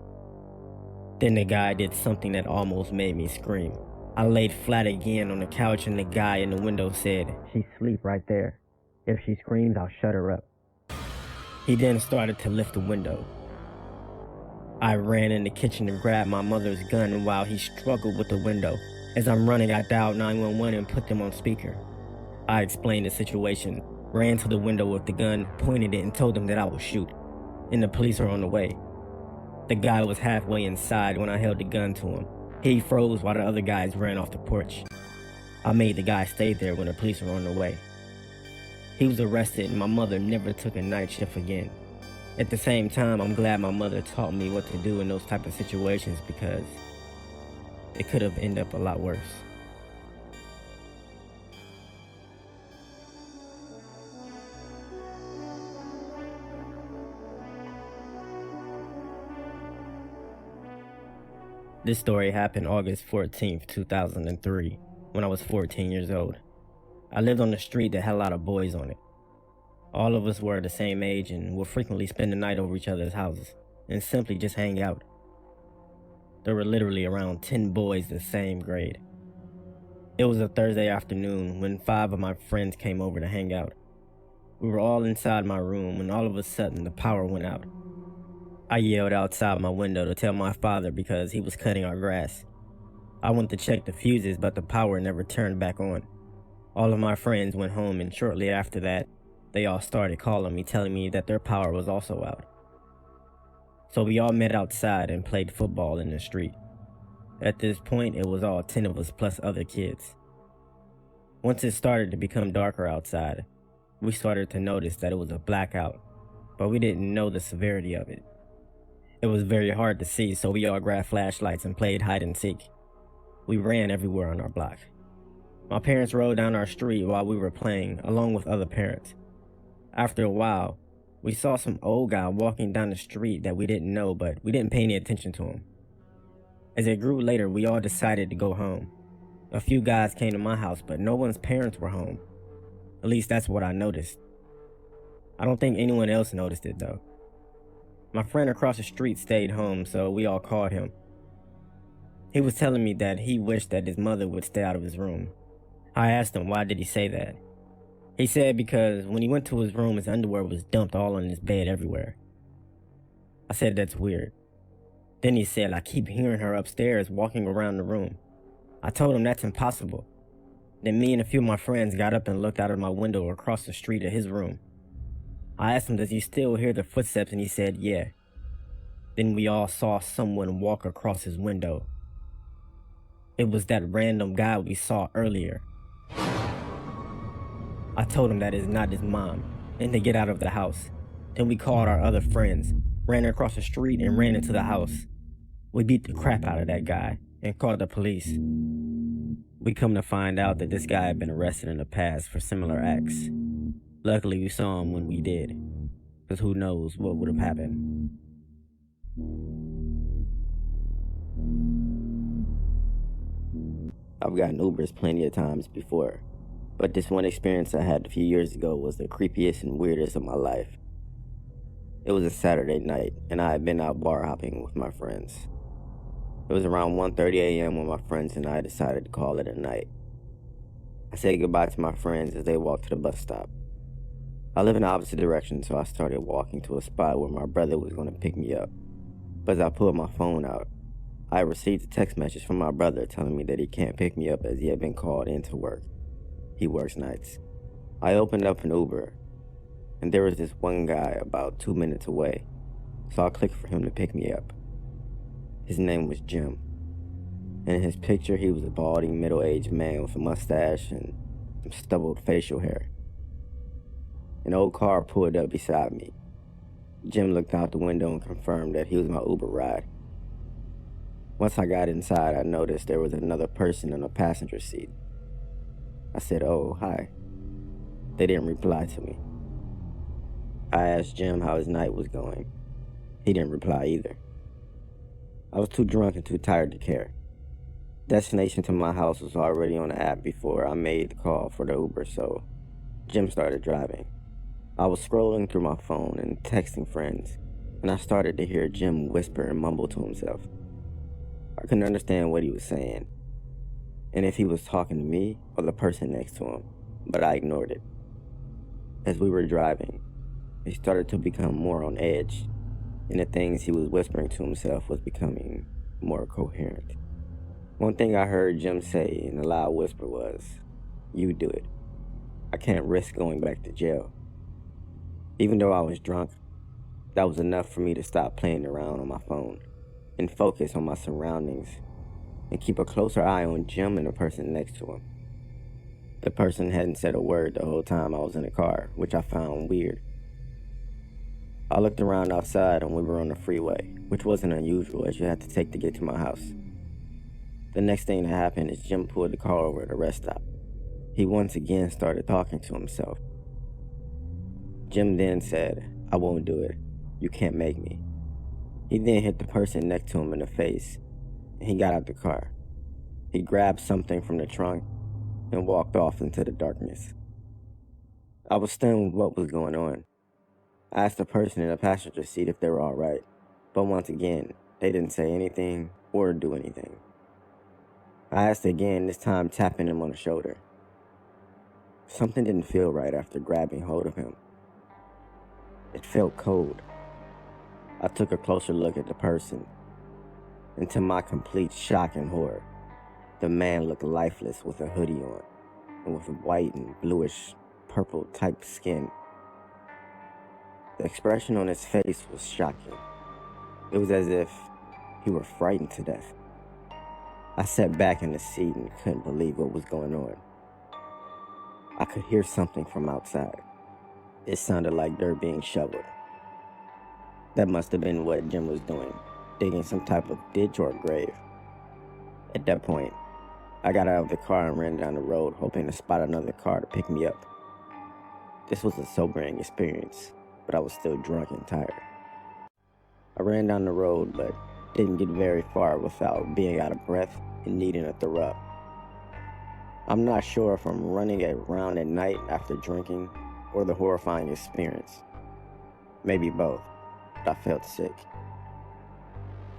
Then the guy did something that almost made me scream. I laid flat again on the couch and the guy in the window said, "She's asleep right there. If she screams, I'll shut her up." He then started to lift the window. I ran in the kitchen and grabbed my mother's gun while he struggled with the window. As I'm running, I dialed 911 and put them on speaker. I explained the situation, ran to the window with the gun, pointed it, and told them that I would shoot, and the police are on the way. The guy was halfway inside when I held the gun to him. He froze while the other guys ran off the porch. I made the guy stay there when the police were on the way. He was arrested and my mother never took a night shift again. At the same time, I'm glad my mother taught me what to do in those type of situations because it could have ended up a lot worse. This story happened August 14th, 2003, when I was 14 years old. I lived on a street that had a lot of boys on it. All of us were the same age and would frequently spend the night over each other's houses and simply just hang out. There were literally around 10 boys the same grade. It was a Thursday afternoon when 5 of my friends came over to hang out. We were all inside my room when all of a sudden the power went out. I yelled outside my window to tell my father because he was cutting our grass. I went to check the fuses, but the power never turned back on. All of my friends went home, and shortly after that, they all started calling me, telling me that their power was also out. So we all met outside and played football in the street. At this point, it was all 10 of us plus other kids. Once it started to become darker outside, we started to notice that it was a blackout, but we didn't know the severity of it. It was very hard to see, so we all grabbed flashlights and played hide and seek. We ran everywhere on our block. My parents rode down our street while we were playing, along with other parents. After a while, we saw some old guy walking down the street that we didn't know, but we didn't pay any attention to him. As it grew later, we all decided to go home. A few guys came to my house, but no one's parents were home. At least that's what I noticed. I don't think anyone else noticed it though. My friend across the street stayed home, so we all called him. He was telling me that he wished that his mother would stay out of his room. I asked him why did he say that. He said because when he went to his room, his underwear was dumped all on his bed everywhere. I said that's weird. Then he said, I keep hearing her upstairs walking around the room. I told him that's impossible. Then me and a few of my friends got up and looked out of my window across the street at his room. I asked him, does he still hear the footsteps? And he said, yeah. Then we all saw someone walk across his window. It was that random guy we saw earlier. I told him that is not his mom and to get out of the house. Then we called our other friends. ran across the street and ran into the house. We beat the crap out of that guy and called the police. We come to find out that this guy had been arrested in the past for similar acts. Luckily, we saw him when we did, because who knows what would have happened. I've gotten Ubers plenty of times before, but this one experience I had a few years ago was the creepiest and weirdest of my life. It was a Saturday night, and I had been out bar hopping with my friends. It was around 1:30 a.m. when my friends and I decided to call it a night. I said goodbye to my friends as they walked to the bus stop. I live in the opposite direction, so I started walking to a spot where my brother was going to pick me up. But as I pulled my phone out, I received a text message from my brother telling me that he can't pick me up as he had been called in to work. He works nights. I opened up an Uber, and there was this one guy about 2 minutes away, so I clicked for him to pick me up. His name was Jim, and in his picture he was a balding middle-aged man with a mustache and some stubbled facial hair. An old car pulled up beside me. Jim looked out the window and confirmed that he was my Uber ride. Once I got inside, I noticed there was another person in the passenger seat. I said, "Oh, hi." They didn't reply to me. I asked Jim how his night was going. He didn't reply either. I was too drunk and too tired to care. Destination to my house was already on the app before I made the call for the Uber, so Jim started driving. I was scrolling through my phone and texting friends, and I started to hear Jim whisper and mumble to himself. I couldn't understand what he was saying, and if he was talking to me or the person next to him, but I ignored it. As we were driving, he started to become more on edge, and the things he was whispering to himself was becoming more coherent. One thing I heard Jim say in a loud whisper was, "You do it. I can't risk going back to jail." Even though I was drunk, that was enough for me to stop playing around on my phone and focus on my surroundings and keep a closer eye on Jim and the person next to him. The person hadn't said a word the whole time I was in the car, which I found weird. I looked around outside and we were on the freeway, which wasn't unusual as you had to take to get to my house. The next thing that happened is Jim pulled the car over at a rest stop. He once again started talking to himself. Jim then said, "I won't do it. You can't make me." He then hit the person next to him in the face, and he got out the car. He grabbed something from the trunk and walked off into the darkness. I was stunned with what was going on. I asked the person in the passenger seat if they were all right, but once again, they didn't say anything or do anything. I asked again, this time tapping him on the shoulder. Something didn't feel right after grabbing hold of him. It felt cold. I took a closer look at the person, and to my complete shock and horror, the man looked lifeless with a hoodie on, and with white and bluish purple type skin. The expression on his face was shocking. It was as if he were frightened to death. I sat back in the seat and couldn't believe what was going on. I could hear something from outside. It sounded like dirt being shoveled. That must have been what Jim was doing, digging some type of ditch or grave. At that point, I got out of the car and ran down the road, hoping to spot another car to pick me up. This was a sobering experience, but I was still drunk and tired. I ran down the road, but didn't get very far without being out of breath and needing to throw up. I'm not sure if I'm running around at night after drinking or the horrifying experience. Maybe both, but I felt sick.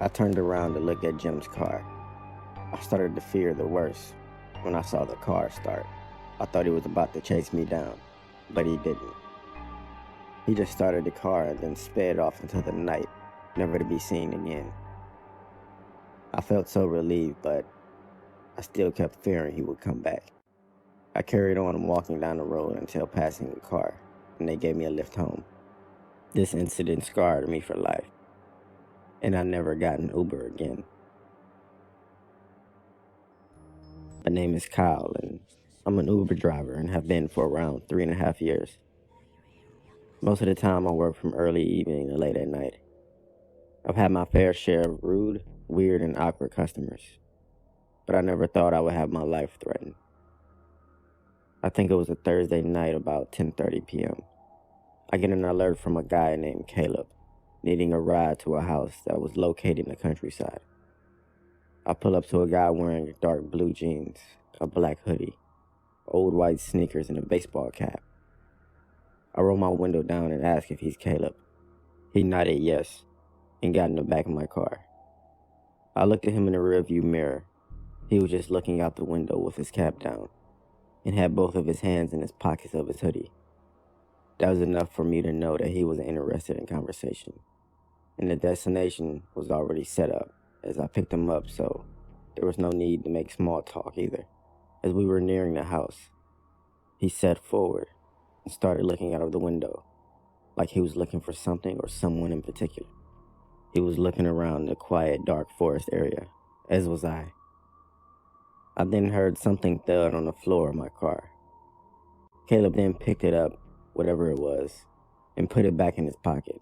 I turned around to look at Jim's car. I started to fear the worst when I saw the car start. I thought he was about to chase me down, but he didn't. He just started the car and then sped off into the night, never to be seen again. I felt so relieved, but I still kept fearing he would come back. I carried on walking down the road until passing the car, and they gave me a lift home. This incident scarred me for life, and I never got an Uber again. My name is Kyle, and I'm an Uber driver and have been for around 3.5 years. Most of the time I work from early evening to late at night. I've had my fair share of rude, weird, and awkward customers, but I never thought I would have my life threatened. I think it was a Thursday night about 10:30 p.m. I get an alert from a guy named Caleb, needing a ride to a house that was located in the countryside. I pull up to a guy wearing dark blue jeans, a black hoodie, old white sneakers, and a baseball cap. I roll my window down and ask if he's Caleb. He nodded yes and got in the back of my car. I looked at him in the rearview mirror. He was just looking out the window with his cap down and had both of his hands in his pockets of his hoodie. That was enough for me to know that he was interested in conversation, and the destination was already set up as I picked him up, so there was no need to make small talk either. As we were nearing the house, he sat forward and started looking out of the window, like he was looking for something or someone in particular. He was looking around the quiet, dark forest area, as was I. I then heard something thud on the floor of my car. Caleb then picked it up, whatever it was, and put it back in his pocket.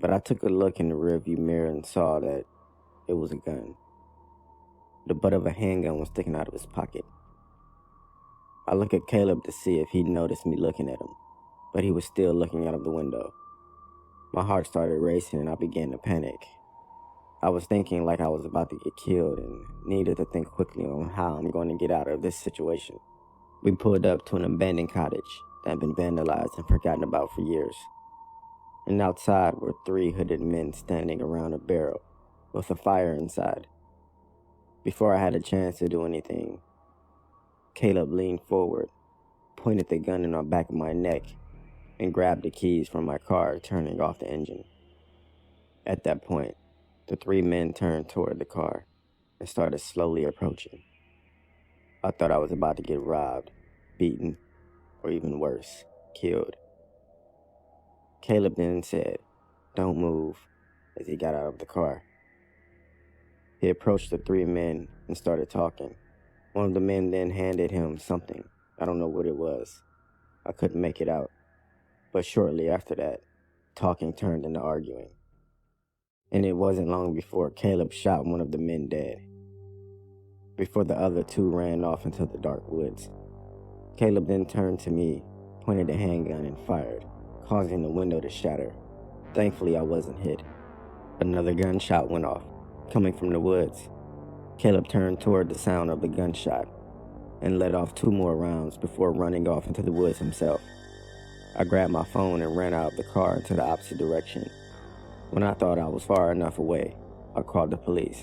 But I took a look in the rearview mirror and saw that it was a gun. The butt of a handgun was sticking out of his pocket. I looked at Caleb to see if he'd noticed me looking at him, but he was still looking out of the window. My heart started racing and I began to panic. I was thinking like I was about to get killed and needed to think quickly on how I'm going to get out of this situation. We pulled up to an abandoned cottage that had been vandalized and forgotten about for years. And outside were 3 hooded men standing around a barrel with a fire inside. Before I had a chance to do anything, Caleb leaned forward, pointed the gun in the back of my neck, and grabbed the keys from my car, turning off the engine. At that point, the 3 men turned toward the car and started slowly approaching. I thought I was about to get robbed, beaten, or even worse, killed. Caleb then said, "Don't move," as he got out of the car. He approached the 3 men and started talking. One of the men then handed him something. I don't know what it was. I couldn't make it out. But shortly after that, talking turned into arguing. And it wasn't long before Caleb shot one of the men dead, before the other 2 ran off into the dark woods. Caleb then turned to me, pointed a handgun, and fired, causing the window to shatter. Thankfully, I wasn't hit. Another gunshot went off, coming from the woods. Caleb turned toward the sound of the gunshot and let off 2 more rounds before running off into the woods himself. I grabbed my phone and ran out of the car into the opposite direction. When I thought I was far enough away, I called the police.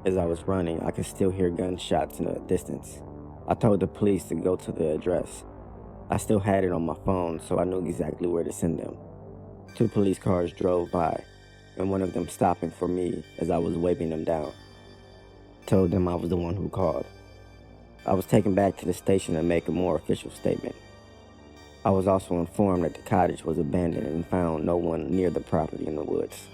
As I was running, I could still hear gunshots in the distance. I told the police to go to the address. I still had it on my phone, so I knew exactly where to send them. 2 police cars drove by, and one of them stopping for me as I was waving them down. I told them I was the one who called. I was taken back to the station to make a more official statement. I was also informed that the cottage was abandoned and found no one near the property in the woods.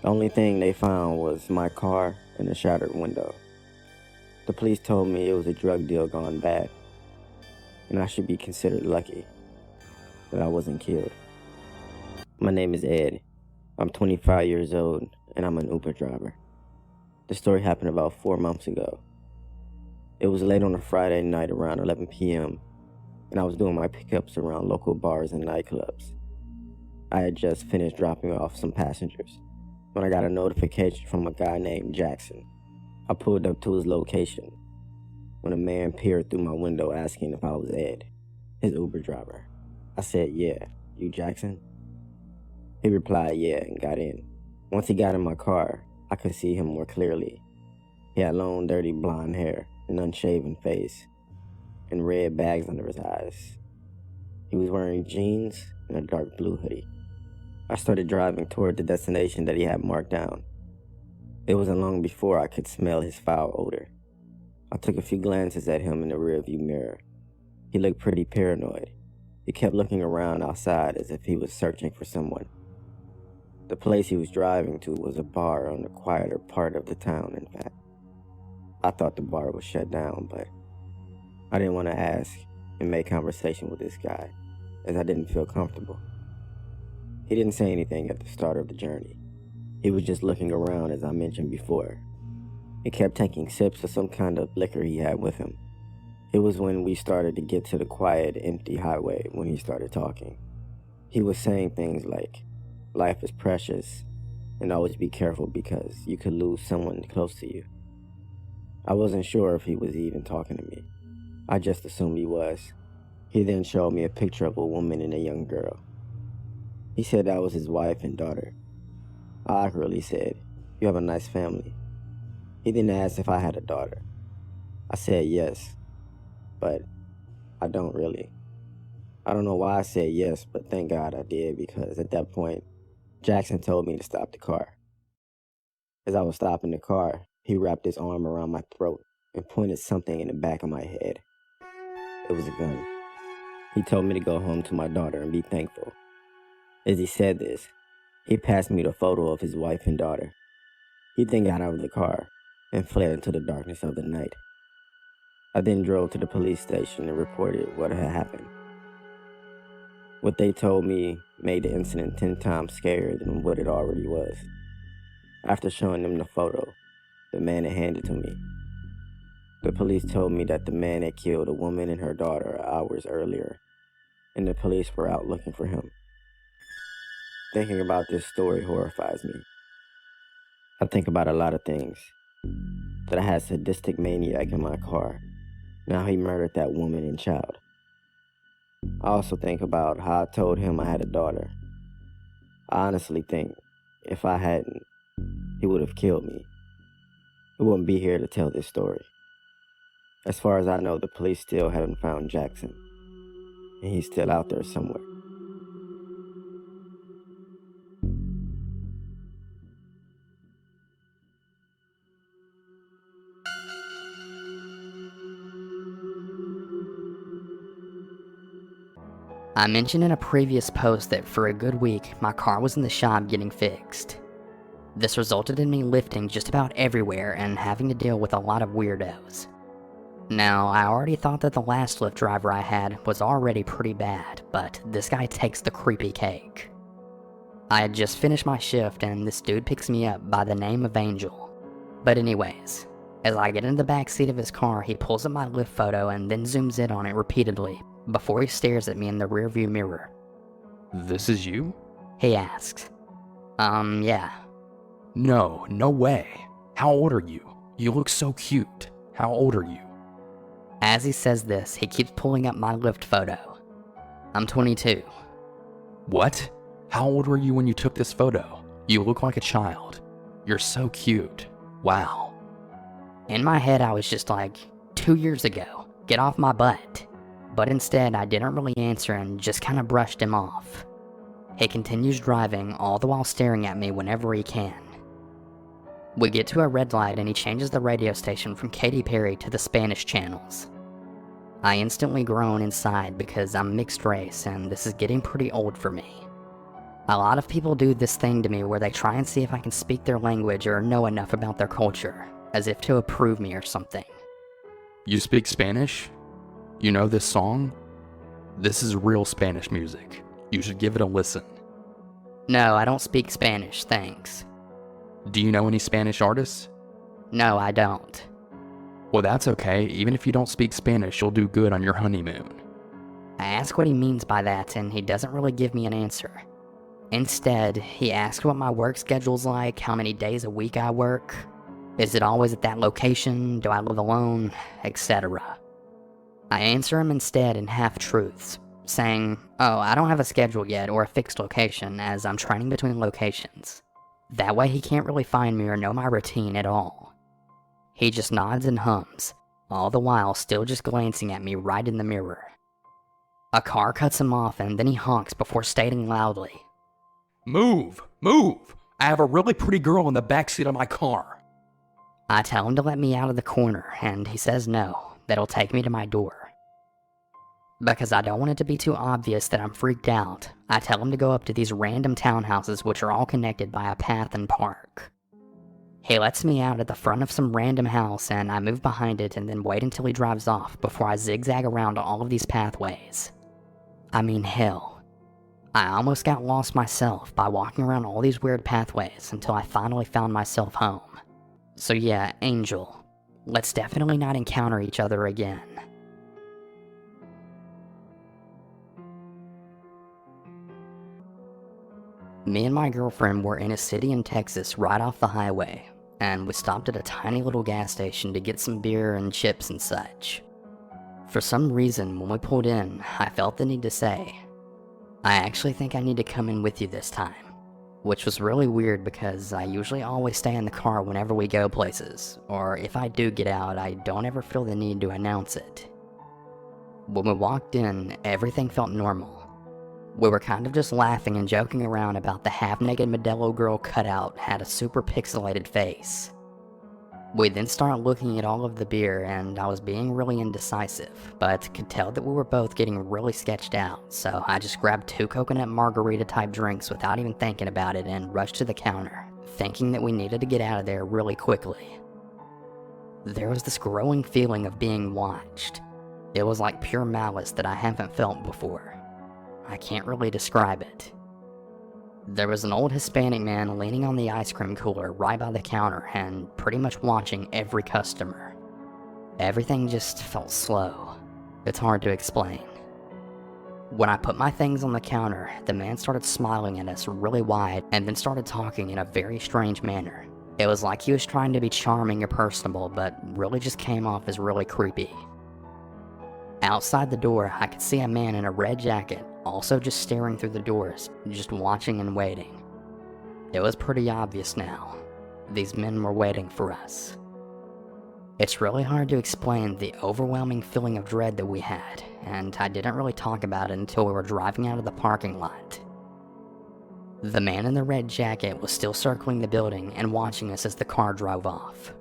The only thing they found was my car and a shattered window. The police told me it was a drug deal gone bad, and I should be considered lucky that I wasn't killed. My name is Ed. I'm 25 years old, and I'm an Uber driver. The story happened about 4 months ago. It was late on a Friday night around 11 p.m., and I was doing my pickups around local bars and nightclubs. I had just finished dropping off some passengers when I got a notification from a guy named Jackson. I pulled up to his location when a man peered through my window asking if I was Ed, his Uber driver. I said, "Yeah, you Jackson?" He replied, "Yeah," and got in. Once he got in my car, I could see him more clearly. He had long, dirty blonde hair, an unshaven face, and red bags under his eyes. He was wearing jeans and a dark blue hoodie. I started driving toward the destination that he had marked down. It wasn't long before I could smell his foul odor. I took a few glances at him in the rearview mirror. He looked pretty paranoid. He kept looking around outside as if he was searching for someone. The place he was driving to was a bar on the quieter part of the town, in fact. I thought the bar was shut down, but I didn't want to ask and make conversation with this guy, as I didn't feel comfortable. He didn't say anything at the start of the journey, He was just looking around, as I mentioned before. He kept taking sips of some kind of liquor he had with him. It was when we started to get to the quiet, empty highway when he started talking. He was saying things like, life is precious, and always be careful because you could lose someone close to you. I wasn't sure if he was even talking to me. I just assumed he was. He then showed me a picture of a woman and a young girl. He said that was his wife and daughter. I awkwardly said, "You have a nice family." He then asked if I had a daughter. I said yes, but I don't really. I don't know why I said yes, but thank God I did, because at that point, Jackson told me to stop the car. As I was stopping the car, he wrapped his arm around my throat and pointed something in the back of my head. It was a gun. He told me to go home to my daughter and be thankful. As he said this, he passed me the photo of his wife and daughter. He then got out of the car and fled into the darkness of the night. I then drove to the police station and reported what had happened. What they told me made the incident 10 times scarier than what it already was. After showing them the photo, the man had handed to me, the police told me that the man had killed a woman and her daughter hours earlier, and the police were out looking for him. Thinking about this story horrifies me. I think about a lot of things. That I had a sadistic maniac in my car. Now he murdered that woman and child. I also think about how I told him I had a daughter. I honestly think if I hadn't, he would have killed me. He wouldn't be here to tell this story. As far as I know, the police still haven't found Jackson, and he's still out there somewhere. I mentioned in a previous post that for a good week, my car was in the shop getting fixed. This resulted in me lifting just about everywhere and having to deal with a lot of weirdos. Now, I already thought that the last Lyft driver I had was already pretty bad, but this guy takes the creepy cake. I had just finished my shift and this dude picks me up by the name of Angel. But anyways, as I get in the back seat of his car, he pulls up my Lyft photo and then zooms in on it repeatedly before he stares at me in the rearview mirror. "This is you?" He asks. Yeah. No way. How old are you? You look so cute. How old are you? As he says this, he keeps pulling up my Lyft photo. I'm 22. What? How old were you when you took this photo? You look like a child. You're so cute. Wow. In my head, I was just like, 2 years ago, get off my butt. But instead, I didn't really answer and just kind of brushed him off. He continues driving, all the while staring at me whenever he can. We get to a red light and he changes the radio station from Katy Perry to the Spanish channels. I instantly groan inside because I'm mixed race and this is getting pretty old for me. A lot of people do this thing to me where they try and see if I can speak their language or know enough about their culture, as if to approve me or something. You speak Spanish? You know this song? This is real Spanish music. You should give it a listen. No, I don't speak Spanish, thanks. Do you know any Spanish artists? No, I don't. Well, that's okay. Even if you don't speak Spanish, you'll do good on your honeymoon. I ask what he means by that, and he doesn't really give me an answer. Instead, he asks what my work schedule's like, how many days a week I work, is it always at that location, do I live alone, etc. I answer him instead in half-truths, saying, oh, I don't have a schedule yet or a fixed location as I'm training between locations. That way he can't really find me or know my routine at all. He just nods and hums, all the while still just glancing at me right in the mirror. A car cuts him off and then he honks before stating loudly, Move! Move! I have a really pretty girl in the backseat of my car. I tell him to let me out of the corner and he says no, that he'll take me to my door. Because I don't want it to be too obvious that I'm freaked out, I tell him to go up to these random townhouses which are all connected by a path and park. He lets me out at the front of some random house and I move behind it and then wait until he drives off before I zigzag around all of these pathways. I mean hell. I almost got lost myself by walking around all these weird pathways until I finally found myself home. So yeah, Angel, let's definitely not encounter each other again. Me and my girlfriend were in a city in Texas right off the highway, and we stopped at a tiny little gas station to get some beer and chips and such. For some reason, when we pulled in, I felt the need to say, I actually think I need to come in with you this time. Which was really weird because I usually always stay in the car whenever we go places, or if I do get out, I don't ever feel the need to announce it. When we walked in, everything felt normal. We were kind of just laughing and joking around about the half-naked Modelo girl cutout had a super pixelated face. We then started looking at all of the beer, and I was being really indecisive, but could tell that we were both getting really sketched out, so I just grabbed 2 coconut margarita type drinks without even thinking about it and rushed to the counter, thinking that we needed to get out of there really quickly. There was this growing feeling of being watched. It was like pure malice that I haven't felt before. I can't really describe it. There was an old Hispanic man leaning on the ice cream cooler right by the counter and pretty much watching every customer. Everything just felt slow. It's hard to explain. When I put my things on the counter, the man started smiling at us really wide and then started talking in a very strange manner. It was like he was trying to be charming or personable, but really just came off as really creepy. Outside the door, I could see a man in a red jacket, also just staring through the doors, just watching and waiting. It was pretty obvious now. These men were waiting for us. It's really hard to explain the overwhelming feeling of dread that we had, and I didn't really talk about it until we were driving out of the parking lot. The man in the red jacket was still circling the building and watching us as the car drove off.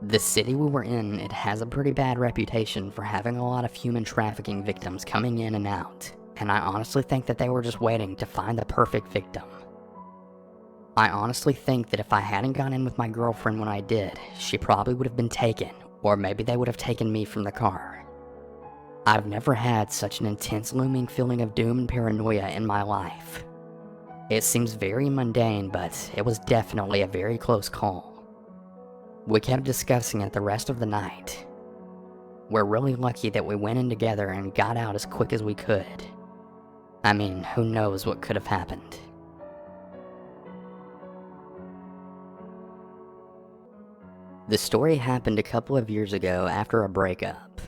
The city we were in, it has a pretty bad reputation for having a lot of human trafficking victims coming in and out, and I honestly think that they were just waiting to find the perfect victim. I honestly think that if I hadn't gone in with my girlfriend when I did, she probably would have been taken, or maybe they would have taken me from the car. I've never had such an intense looming feeling of doom and paranoia in my life. It seems very mundane, but it was definitely a very close call. We kept discussing it the rest of the night. We're really lucky that we went in together and got out as quick as we could. I mean, who knows what could have happened. The story happened a couple of years ago after a breakup.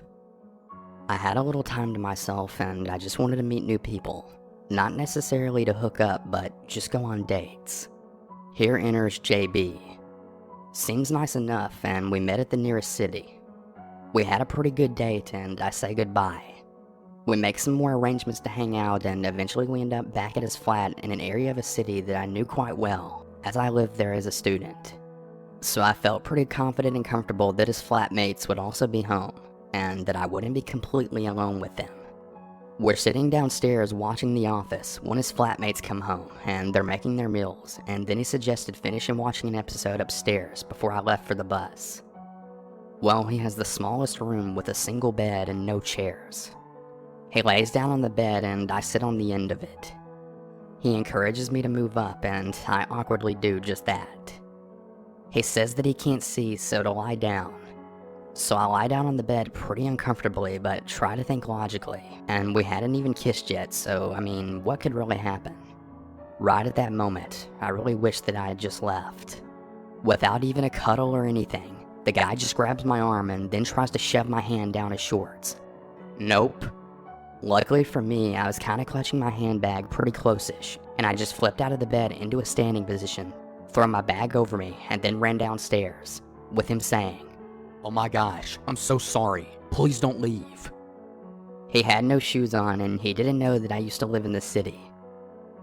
I had a little time to myself and I just wanted to meet new people. Not necessarily to hook up, but just go on dates. Here enters JB. Seems nice enough, and we met at the nearest city. We had a pretty good date, and I say goodbye. We make some more arrangements to hang out, and eventually we end up back at his flat in an area of a city that I knew quite well, as I lived there as a student. So I felt pretty confident and comfortable that his flatmates would also be home, and that I wouldn't be completely alone with them. We're sitting downstairs watching The Office when his flatmates come home, and they're making their meals, and then he suggested finishing watching an episode upstairs before I left for the bus. Well, he has the smallest room with a single bed and no chairs. He lays down on the bed and I sit on the end of it. He encourages me to move up, and I awkwardly do just that. He says that he can't see, so to lie down. So I lie down on the bed pretty uncomfortably, but try to think logically, and we hadn't even kissed yet, so I mean, what could really happen? Right at that moment, I really wished that I had just left. Without even a cuddle or anything, the guy just grabs my arm and then tries to shove my hand down his shorts. Nope. Luckily for me, I was kinda clutching my handbag pretty close-ish, and I just flipped out of the bed into a standing position, throwing my bag over me, and then ran downstairs, with him saying, "Oh my gosh, I'm so sorry. Please don't leave." He had no shoes on, and he didn't know that I used to live in the city.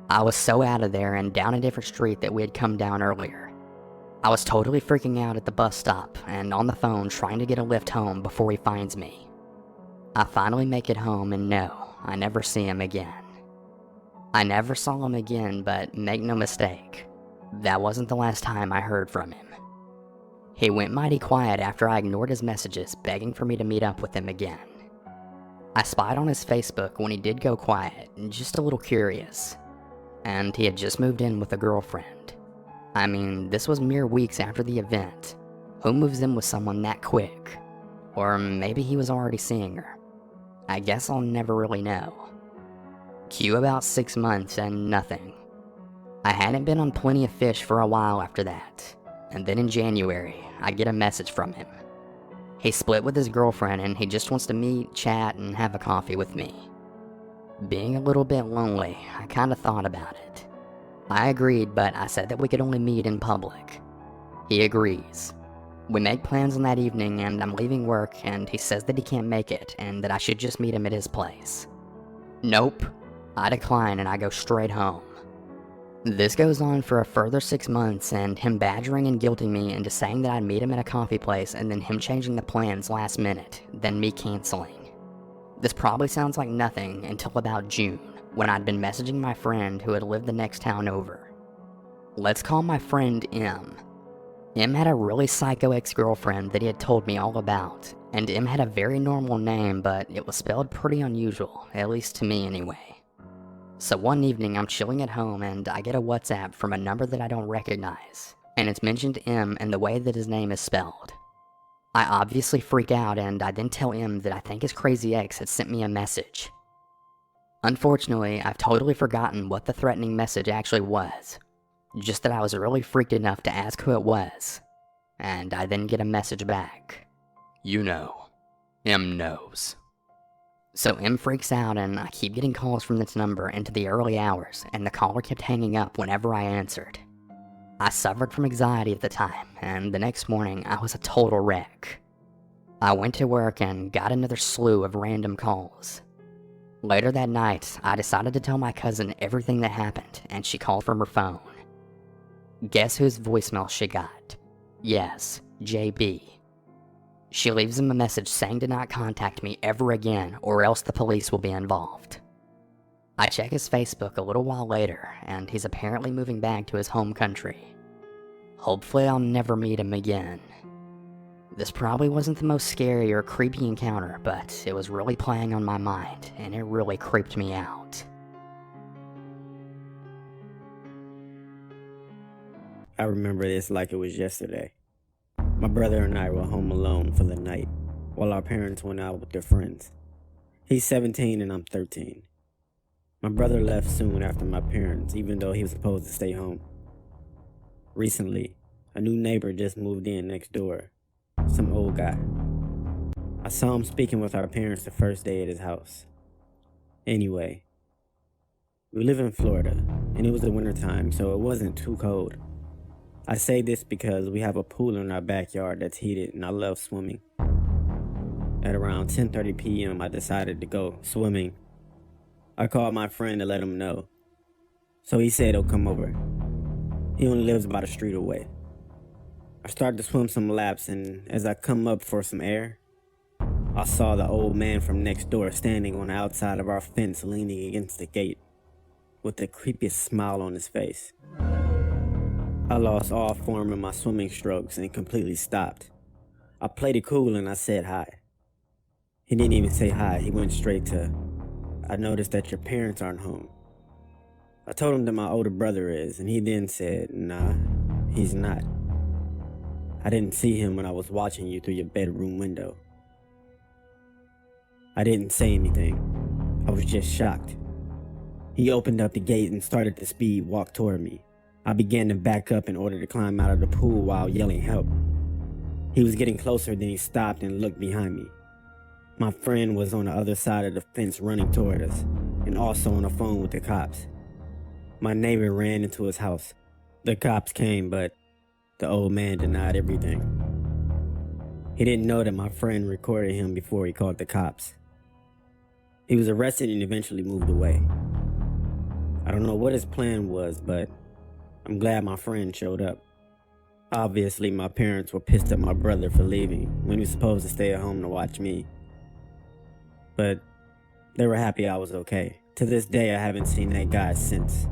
I was so out of there and down a different street that we had come down earlier. I was totally freaking out at the bus stop and on the phone trying to get a lift home before he finds me. I finally make it home, and no, I never see him again. I never saw him again, but make no mistake, that wasn't the last time I heard from him. He went mighty quiet after I ignored his messages begging for me to meet up with him again. I spied on his Facebook when he did go quiet, just a little curious. And he had just moved in with a girlfriend. I mean, this was mere weeks after the event. Who moves in with someone that quick? Or maybe he was already seeing her. I guess I'll never really know. Cue about 6 months and nothing. I hadn't been on Plenty of Fish for a while after that, and then in January, I get a message from him. He split with his girlfriend and he just wants to meet, chat, and have a coffee with me. Being a little bit lonely, I kinda thought about it. I agreed, but I said that we could only meet in public. He agrees. We make plans on that evening and I'm leaving work and he says that he can't make it and that I should just meet him at his place. Nope. I decline and I go straight home. This goes on for a further 6 months and him badgering and guilting me into saying that I'd meet him at a coffee place and then him changing the plans last minute, then me canceling. This probably sounds like nothing until about June, when I'd been messaging my friend who had lived the next town over. Let's call my friend M. M had a really psycho ex-girlfriend that he had told me all about, and M had a very normal name, but it was spelled pretty unusual, at least to me anyway. So one evening I'm chilling at home and I get a WhatsApp from a number that I don't recognize, and it's mentioned M and the way that his name is spelled. I obviously freak out and I then tell M that I think his crazy ex had sent me a message. Unfortunately, I've totally forgotten what the threatening message actually was, just that I was really freaked enough to ask who it was, and I then get a message back. You know, M knows. So M freaks out and I keep getting calls from this number into the early hours and the caller kept hanging up whenever I answered. I suffered from anxiety at the time and the next morning I was a total wreck. I went to work and got another slew of random calls. Later that night, I decided to tell my cousin everything that happened and she called from her phone. Guess whose voicemail she got? Yes, JB. She leaves him a message saying to not contact me ever again or else the police will be involved. I check his Facebook a little while later and he's apparently moving back to his home country. Hopefully I'll never meet him again. This probably wasn't the most scary or creepy encounter, but it was really playing on my mind and it really creeped me out. I remember this like it was yesterday. My brother and I were home alone for the night, while our parents went out with their friends. He's 17 and I'm 13. My brother left soon after my parents, even though he was supposed to stay home. Recently, a new neighbor just moved in next door, some old guy. I saw him speaking with our parents the first day at his house. Anyway, we live in Florida, and it was the wintertime, so it wasn't too cold. I say this because we have a pool in our backyard that's heated and I love swimming. At around 10:30 p.m. I decided to go swimming. I called my friend to let him know. So he said he'll come over. He only lives about a street away. I started to swim some laps and as I come up for some air, I saw the old man from next door standing on the outside of our fence leaning against the gate with the creepiest smile on his face. I lost all form in my swimming strokes and completely stopped. I played it cool and I said hi. He didn't even say hi, he went straight to, I noticed that your parents aren't home. I told him that my older brother is, and he then said, nah, he's not. I didn't see him when I was watching you through your bedroom window. I didn't say anything. I was just shocked. He opened up the gate and started to speed walk toward me. I began to back up in order to climb out of the pool while yelling help. He was getting closer, then he stopped and looked behind me. My friend was on the other side of the fence running toward us, and also on the phone with the cops. My neighbor ran into his house. The cops came, but the old man denied everything. He didn't know that my friend recorded him before he called the cops. He was arrested and eventually moved away. I don't know what his plan was, but I'm glad my friend showed up. Obviously, my parents were pissed at my brother for leaving when he was supposed to stay at home to watch me. But they were happy I was okay. To this day, I haven't seen that guy since.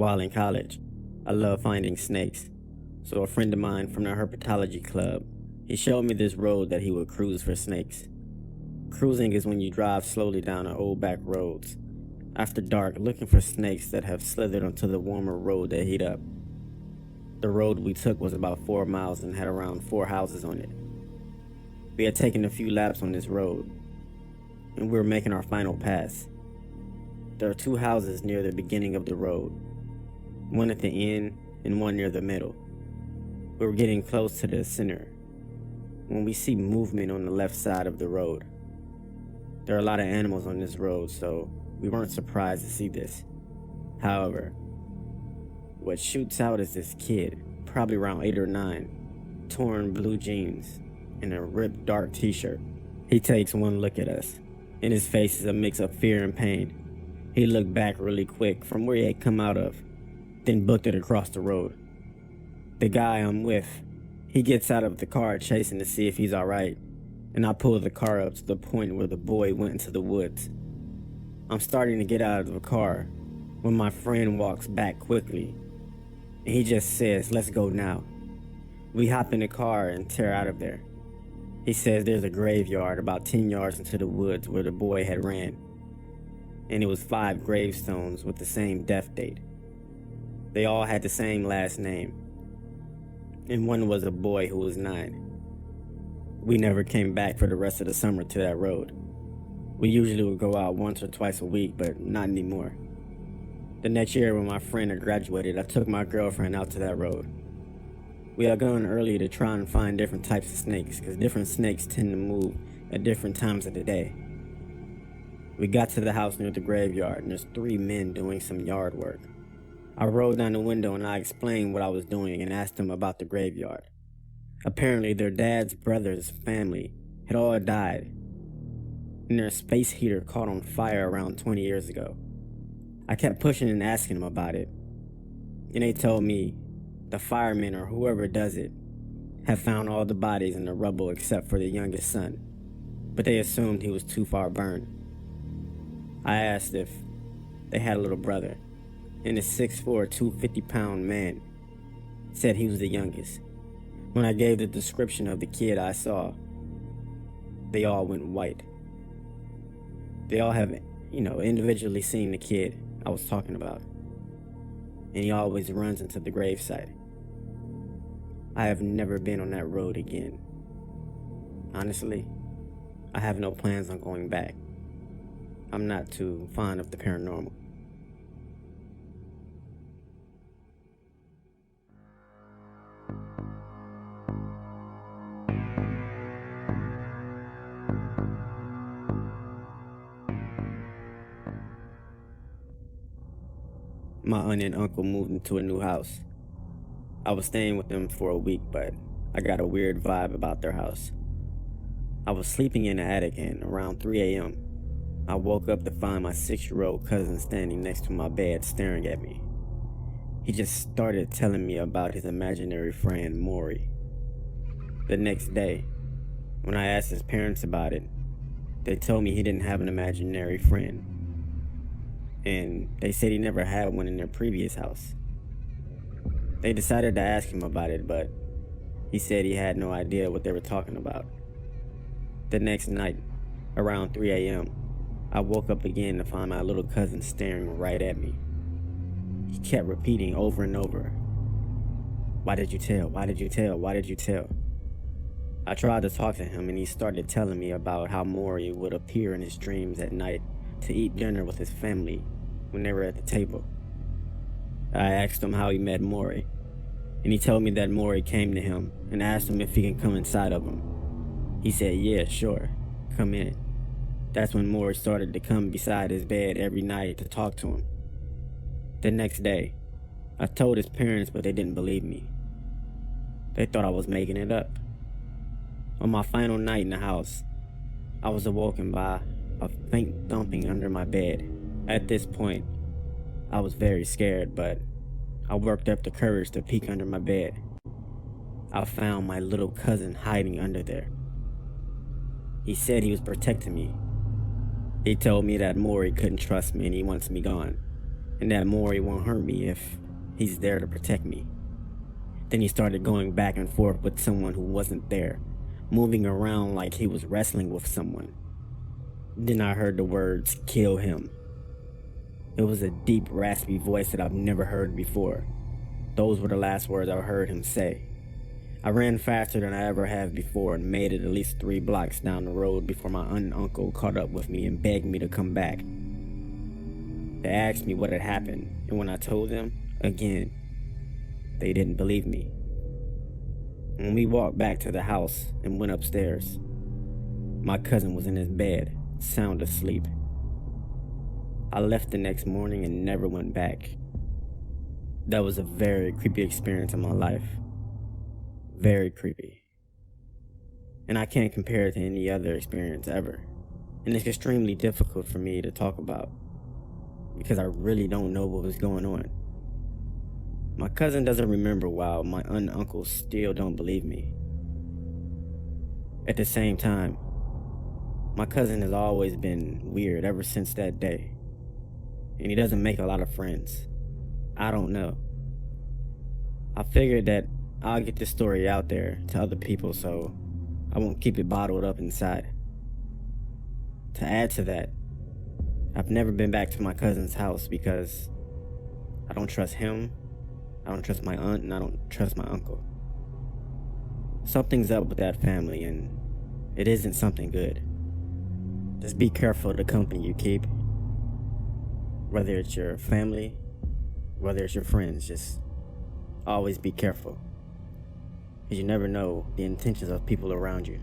While in college, I love finding snakes, so a friend of mine from the herpetology club, he showed me this road that he would cruise for snakes. Cruising is when you drive slowly down the old back roads, after dark, looking for snakes that have slithered onto the warmer road that heat up. The road we took was about 4 miles and had around 4 houses on it. We had taken a few laps on this road, and we were making our final pass. There are 2 houses near the beginning of the road, one at the end and one near the middle. We were getting close to the center when we see movement on the left side of the road. There are a lot of animals on this road, so we weren't surprised to see this. However, what shoots out is this kid, probably around 8 or 9, torn blue jeans and a ripped dark t-shirt. He takes one look at us. In his face is a mix of fear and pain. He looked back really quick from where he had come out of, then booked it across the road. The guy I'm with, he gets out of the car chasing to see if he's alright, and I pull the car up to the point where the boy went into the woods. I'm starting to get out of the car when my friend walks back quickly, and he just says, "Let's go now." We hop in the car and tear out of there. He says there's a graveyard about 10 yards into the woods where the boy had ran, and it was 5 gravestones with the same death date. They all had the same last name, and one was a boy who was 9. We never came back for the rest of the summer to that road. We usually would go out once or twice a week, but not anymore. The next year when my friend had graduated, I took my girlfriend out to that road. We had gone early to try and find different types of snakes, because different snakes tend to move at different times of the day. We got to the house near the graveyard, and there's 3 men doing some yard work. I rolled down the window and I explained what I was doing and asked them about the graveyard. Apparently their dad's brother's family had all died, and their space heater caught on fire around 20 years ago. I kept pushing and asking them about it, and they told me the firemen or whoever does it have found all the bodies in the rubble except for the youngest son, but they assumed he was too far burned. I asked if they had a little brother, and the 6'4", 250-pound man said he was the youngest. When I gave the description of the kid I saw, they all went white. They all have, individually seen the kid I was talking about, and he always runs into the gravesite. I have never been on that road again. Honestly, I have no plans on going back. I'm not too fond of the paranormal. My aunt and uncle moved into a new house. I was staying with them for a week, but I got a weird vibe about their house. I was sleeping in the attic, and around 3 a.m., I woke up to find my 6-year-old cousin standing next to my bed staring at me. He just started telling me about his imaginary friend, Maury. The next day, when I asked his parents about it, they told me he didn't have an imaginary friend, and they said he never had one in their previous house. They decided to ask him about it, but he said he had no idea what they were talking about. The next night, around 3 a.m., I woke up again to find my little cousin staring right at me. He kept repeating over and over, "Why did you tell? Why did you tell? Why did you tell?" I tried to talk to him, and he started telling me about how Maury would appear in his dreams at night to eat dinner with his family when they were at the table. I asked him how he met Maury, and he told me that Maury came to him and asked him if he can come inside of him. He said, "Yeah, sure, come in." That's when Maury started to come beside his bed every night to talk to him. The next day, I told his parents, but they didn't believe me. They thought I was making it up. On my final night in the house, I was awoken by a faint thumping under my bed. At this point, I was very scared, but I worked up the courage to peek under my bed. I found my little cousin hiding under there. He said he was protecting me. He told me that Maury couldn't trust me and he wants me gone, and that Maury won't hurt me if he's there to protect me. Then he started going back and forth with someone who wasn't there, moving around like he was wrestling with someone. Then I heard the words, "Kill him." It was a deep, raspy voice that I've never heard before. Those were the last words I heard him say. I ran faster than I ever have before and made it at least 3 blocks down the road before my aunt and uncle caught up with me and begged me to come back. They asked me what had happened, and when I told them, again, they didn't believe me. When we walked back to the house and went upstairs, my cousin was in his bed, sound asleep. I left the next morning and never went back. That was a very creepy experience in my life. Very creepy. And I can't compare it to any other experience ever. And it's extremely difficult for me to talk about because I really don't know what was going on. My cousin doesn't remember while my aunt and uncle still don't believe me. At the same time, my cousin has always been weird ever since that day. And he doesn't make a lot of friends. I don't know. I figured that I'll get this story out there to other people so I won't keep it bottled up inside. To add to that, I've never been back to my cousin's house because I don't trust him, I don't trust my aunt, and I don't trust my uncle. Something's up with that family and it isn't something good. Just be careful of the company you keep. Whether it's your family, whether it's your friends, just always be careful. Because you never know the intentions of people around you.